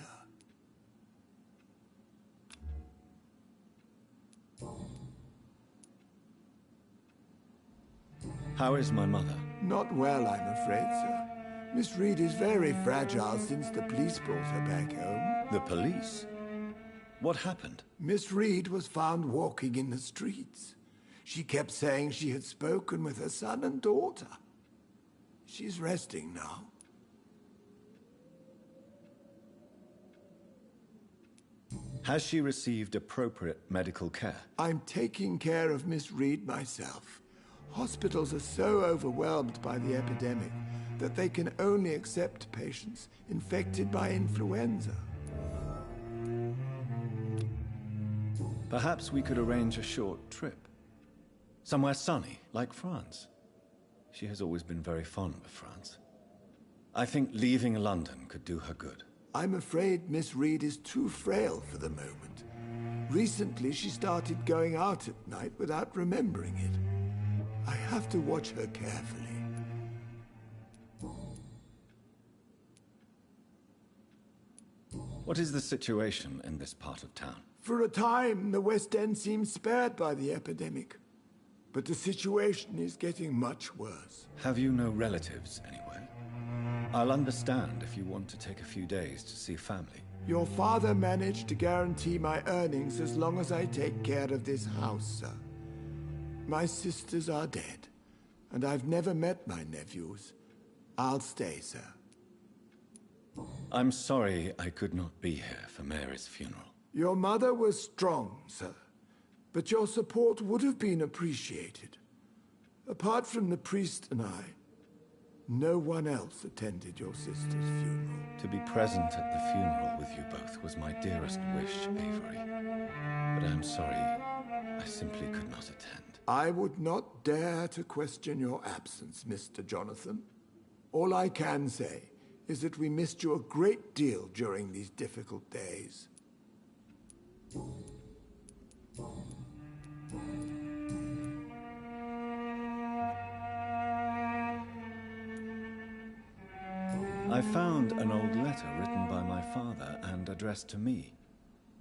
How is my mother? Not well, I'm afraid, sir. Miss Reed is very fragile since the police brought her back home. The police? What happened? Miss Reed was found walking in the streets. She kept saying she had spoken with her son and daughter. She's resting now. Has she received appropriate medical care? I'm taking care of Miss Reed myself. Hospitals are so overwhelmed by the epidemic that they can only accept patients infected by influenza. Perhaps we could arrange a short trip. Somewhere sunny, like France. She has always been very fond of France. I think leaving London could do her good. I'm afraid Miss Reed is too frail for the moment. Recently, she started going out at night without remembering it. I have to watch her carefully. What is the situation in this part of town? For a time, the West End seemed spared by the epidemic. But the situation is getting much worse. Have you no relatives anywhere? I'll understand if you want to take a few days to see family. Your father managed to guarantee my earnings as long as I take care of this house, sir. My sisters are dead, and I've never met my nephews. I'll stay, sir. I'm sorry I could not be here for Mary's funeral. Your mother was strong, sir, but your support would have been appreciated. Apart from the priest and I, no one else attended your sister's funeral. To be present at the funeral with you both was my dearest wish, Avery. But I'm sorry, I simply could not attend. I would not dare to question your absence, Mr. Jonathan. All I can say is that we missed you a great deal during these difficult days. I found an old letter written by my father and addressed to me.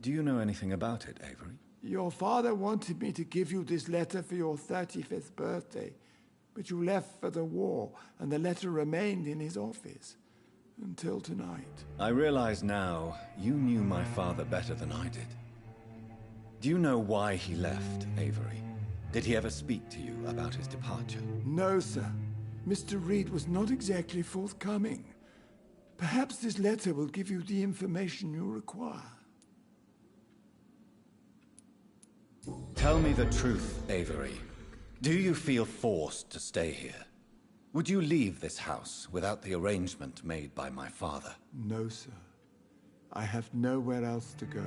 Do you know anything about it, Avery? Your father wanted me to give you this letter for your 35th birthday, but you left for the war, and the letter remained in his office until tonight. I realize now you knew my father better than I did. Do you know why he left, Avery? Did he ever speak to you about his departure? No, sir. Mr. Reed was not exactly forthcoming. Perhaps this letter will give you the information you require. Tell me the truth, Avery. Do you feel forced to stay here? Would you leave this house without the arrangement made by my father? No, sir. I have nowhere else to go.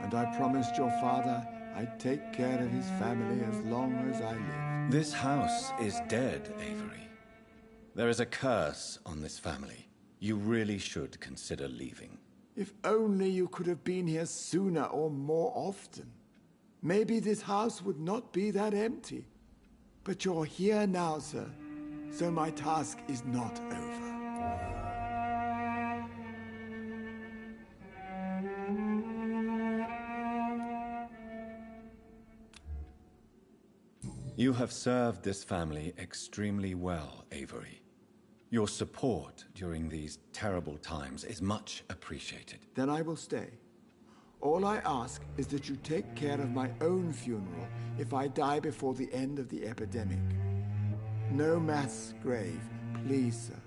And I promised your father I'd take care of his family as long as I live. This house is dead, Avery. There is a curse on this family. You really should consider leaving. If only you could have been here sooner or more often. Maybe this house would not be that empty. But you're here now, sir. So my task is not over. You have served this family extremely well, Avery. Your support during these terrible times is much appreciated. Then I will stay. All I ask is that you take care of my own funeral if I die before the end of the epidemic. No mass grave, please, sir.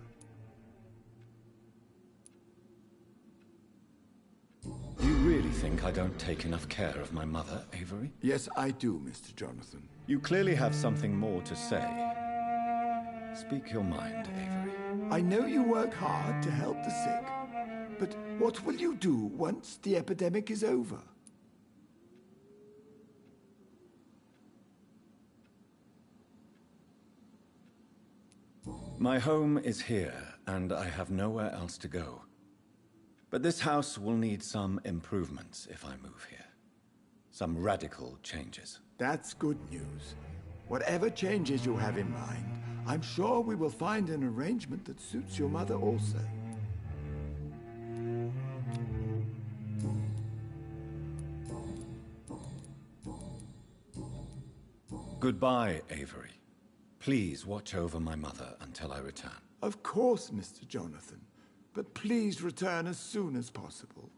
You really think I don't take enough care of my mother, Avery? Yes, I do, Mr. Jonathan. You clearly have something more to say. Speak your mind, Avery. I know you work hard to help the sick, but what will you do once the epidemic is over? My home is here, and I have nowhere else to go. But this house will need some improvements if I move here. Some radical changes. That's good news. Whatever changes you have in mind, I'm sure we will find an arrangement that suits your mother also. Goodbye, Avery. Please watch over my mother until I return. Of course, Mr. Jonathan. But please return as soon as possible.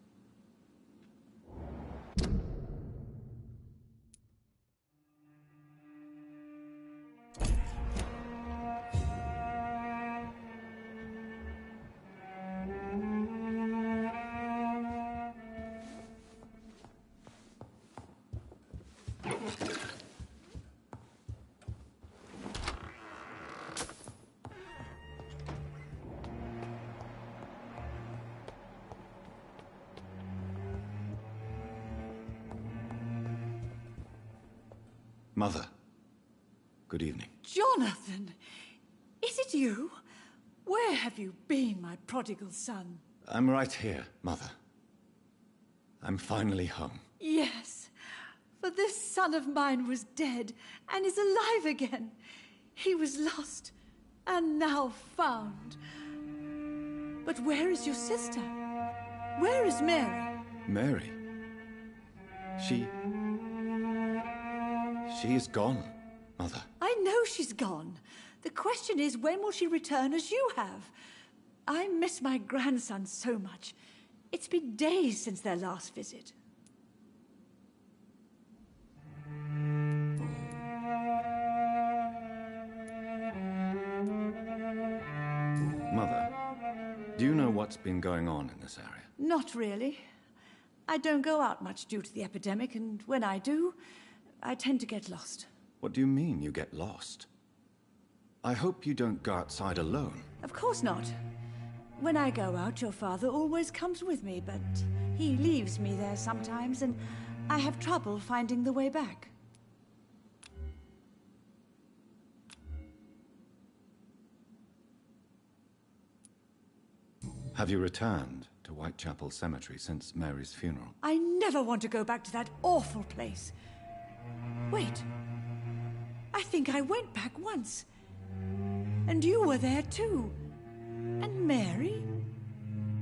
Mother, good evening. Jonathan, it you? Where have you been, my prodigal son? I'm right here, Mother. I'm finally home. Yes, for this son of mine was dead and is alive again. He was lost and now found. But where is your sister? Where is Mary? Mary? She is gone, Mother. I know she's gone. The question is, when will she return as you have? I miss my grandson so much. It's been days since their last visit. Mother, do you know what's been going on in this area? Not really. I don't go out much due to the epidemic, and when I do, I tend to get lost. What do you mean you get lost? I hope you don't go outside alone. Of course not. When I go out, your father always comes with me, but he leaves me there sometimes, and I have trouble finding the way back. Have you returned to Whitechapel Cemetery since Mary's funeral? I never want to go back to that awful place. Wait. I think I went back once. And you were there too. And Mary?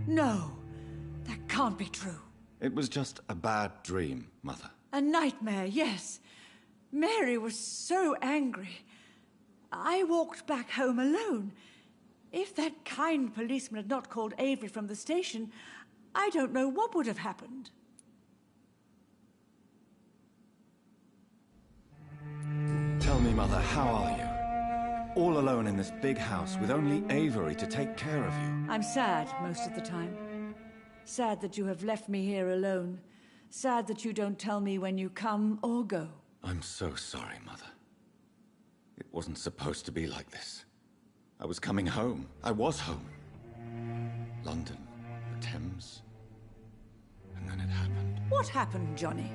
No, that can't be true. It was just a bad dream, Mother. A nightmare, yes. Mary was so angry. I walked back home alone. If that kind policeman had not called Avery from the station, I don't know what would have happened. Tell me, Mother, how are you? All alone in this big house with only Avery to take care of you. I'm sad most of the time. Sad that you have left me here alone. Sad that you don't tell me when you come or go. I'm so sorry, Mother. It wasn't supposed to be like this. I was coming home. I was home. London, the Thames. And then it happened. What happened, Johnny?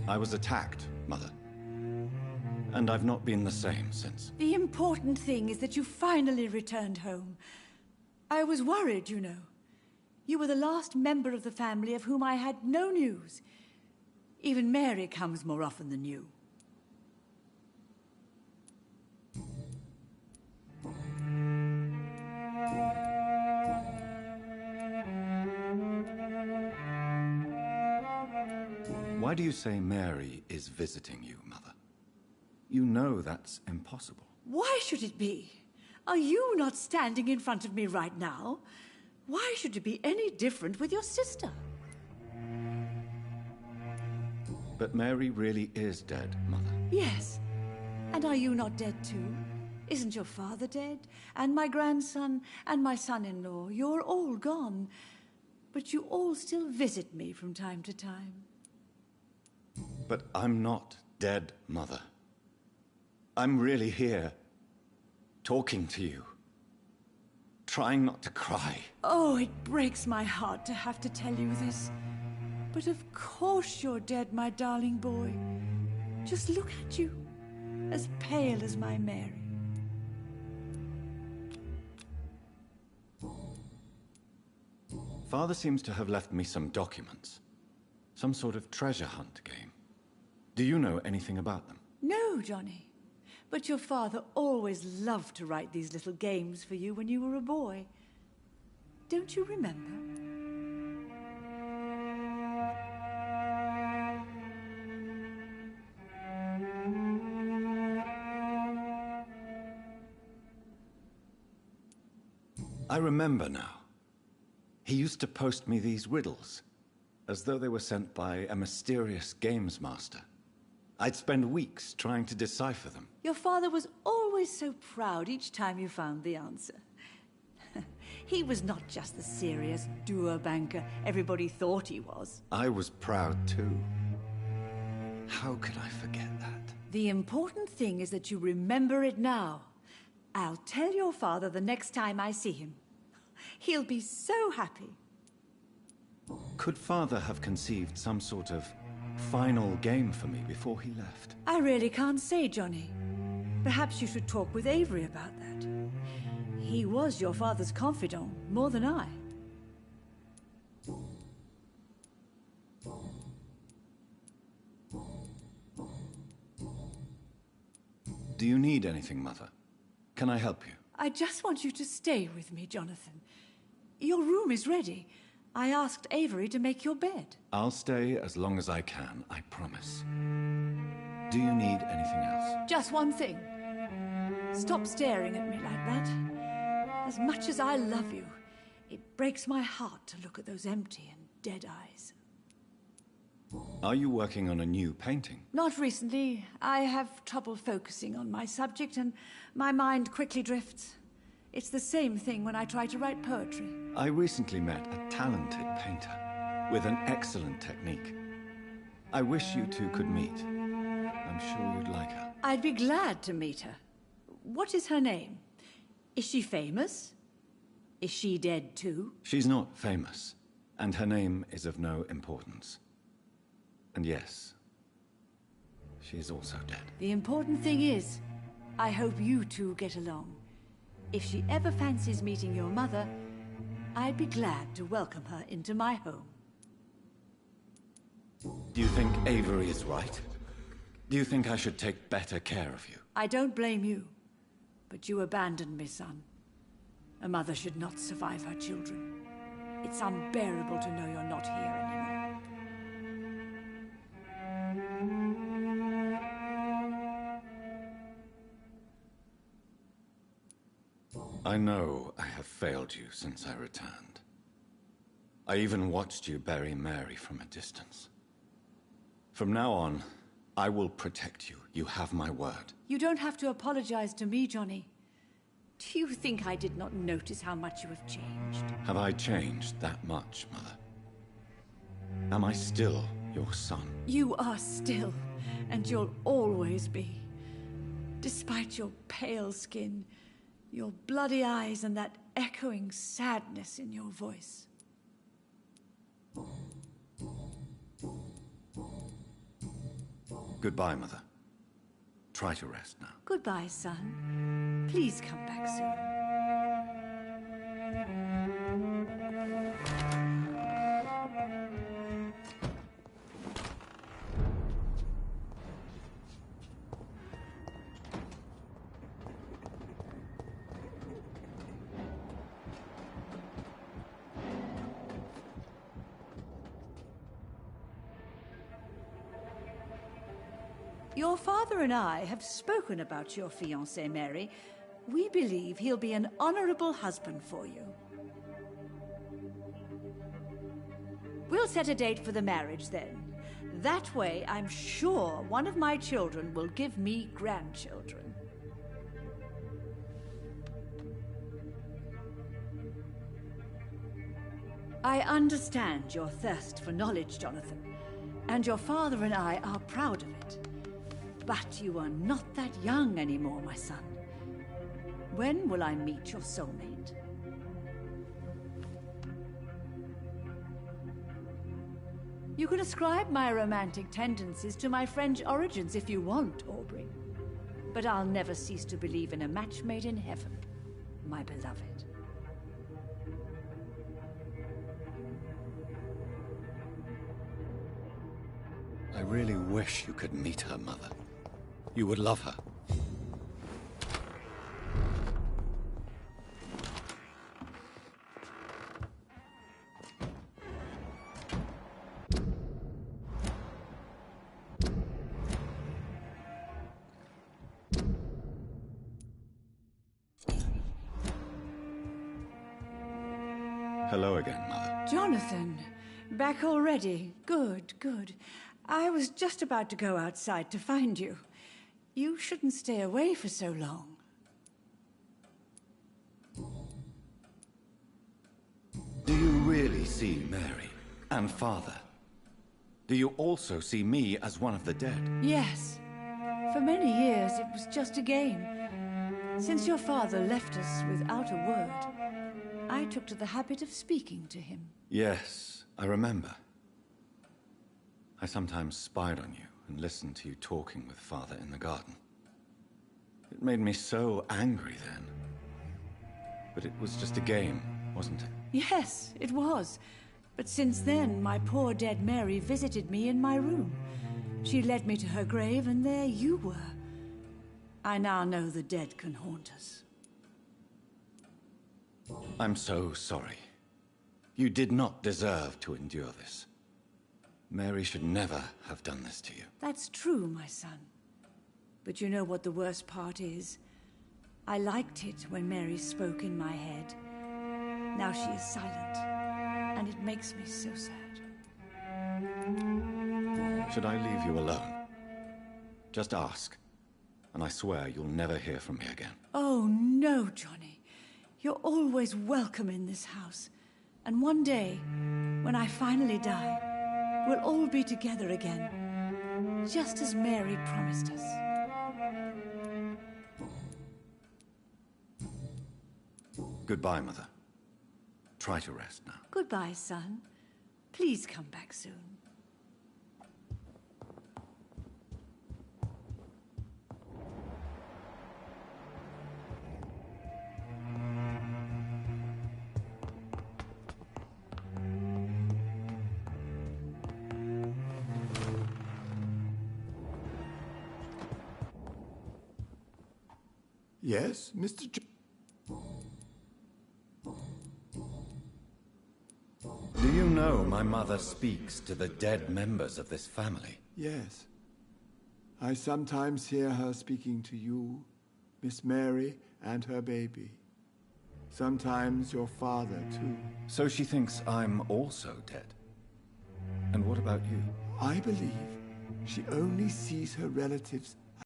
I was attacked, Mother. And I've not been the same since. The important thing is that you finally returned home. I was worried, you know. You were the last member of the family of whom I had no news. Even Mary comes more often than you. Why do you say Mary is visiting you, Mother? You know that's impossible. Why should it be? Are you not standing in front of me right now? Why should it be any different with your sister? But Mary really is dead, Mother. Yes. And are you not dead too? Isn't your father dead? And my grandson? And my son-in-law? You're all gone. But you all still visit me from time to time. But I'm not dead, Mother. I'm really here, talking to you, trying not to cry. Oh, it breaks my heart to have to tell you this. But of course you're dead, my darling boy. Just look at you, as pale as my Mary. Father seems to have left me some documents. Some sort of treasure hunt game. Do you know anything about them? No, Johnny. But your father always loved to write these little games for you when you were a boy. Don't you remember? I remember now. He used to post me these riddles, as though they were sent by a mysterious games master. I'd spend weeks trying to decipher them. Your father was always so proud each time you found the answer. He was not just the serious doer banker everybody thought he was. I was proud too. How could I forget that? The important thing is that you remember it now. I'll tell your father the next time I see him. He'll be so happy. Could Father have conceived some sort of final game for me before he left? I really can't say, Johnny. Perhaps you should talk with Avery about that. He was your father's confidant, more than I. Do you need anything, Mother? Can I help you? I just want you to stay with me, Jonathan. Your room is ready. I asked Avery to make your bed. I'll stay as long as I can, I promise. Do you need anything else? Just one thing. Stop staring at me like that. As much as I love you, it breaks my heart to look at those empty and dead eyes. Are you working on a new painting? Not recently. I have trouble focusing on my subject and my mind quickly drifts. It's the same thing when I try to write poetry. I recently met a talented painter with an excellent technique. I wish you two could meet. I'm sure you'd like her. I'd be glad to meet her. What is her name? Is she famous? Is she dead too? She's not famous, and her name is of no importance. And yes, she is also dead. The important thing is, I hope you two get along. If she ever fancies meeting your mother, I'd be glad to welcome her into my home. Do you think Avery is right? Do you think I should take better care of you? I don't blame you, but you abandoned me, son. A mother should not survive her children. It's unbearable to know you're not here anymore. I know I have failed you since I returned. I even watched you bury Mary from a distance. From now on, I will protect you. You have my word. You don't have to apologize to me, Johnny. Do you think I did not notice how much you have changed? Have I changed that much, Mother? Am I still your son? You are still, and you'll always be. Despite your pale skin, your bloody eyes, and that echoing sadness in your voice. Goodbye, Mother. Try to rest now. Goodbye, son. Please come back soon. Your father and I have spoken about your fiancé, Mary. We believe he'll be an honorable husband for you. We'll set a date for the marriage then. That way, I'm sure one of my children will give me grandchildren. I understand your thirst for knowledge, Jonathan, and your father and I are proud of it. But you are not that young anymore, my son. When will I meet your soulmate? You can ascribe my romantic tendencies to my French origins if you want, Aubrey. But I'll never cease to believe in a match made in heaven, my beloved. I really wish you could meet her, Mother. You would love her. Hello again, Mother. Jonathan, back already. Good, good. I was just about to go outside to find you. You shouldn't stay away for so long. Do you really see Mary and Father? Do you also see me as one of the dead? Yes. For many years, it was just a game. Since your father left us without a word, I took to the habit of speaking to him. Yes, I remember. I sometimes spied on you and listened to you talking with Father in the garden. It made me so angry then. But it was just a game, wasn't it? Yes, it was. But since then, my poor dead Mary visited me in my room. She led me to her grave, and there you were. I now know the dead can haunt us. I'm so sorry. You did not deserve to endure this. Mary should never have done this to you. That's true, my son. But you know what the worst part is? I liked it when Mary spoke in my head. Now she is silent, and it makes me so sad. Should I leave you alone? Just ask, and I swear you'll never hear from me again. Oh, no, Johnny. You're always welcome in this house. And one day, when I finally die, we'll all be together again, just as Mary promised us. Goodbye, Mother. Try to rest now. Goodbye, son. Please come back soon. Yes, Mr. Do you know my mother speaks to the dead members of this family? Yes. I sometimes hear her speaking to you, Miss Mary, and her baby. Sometimes your father, too. So she thinks I'm also dead? And what about you? I believe she only sees her relatives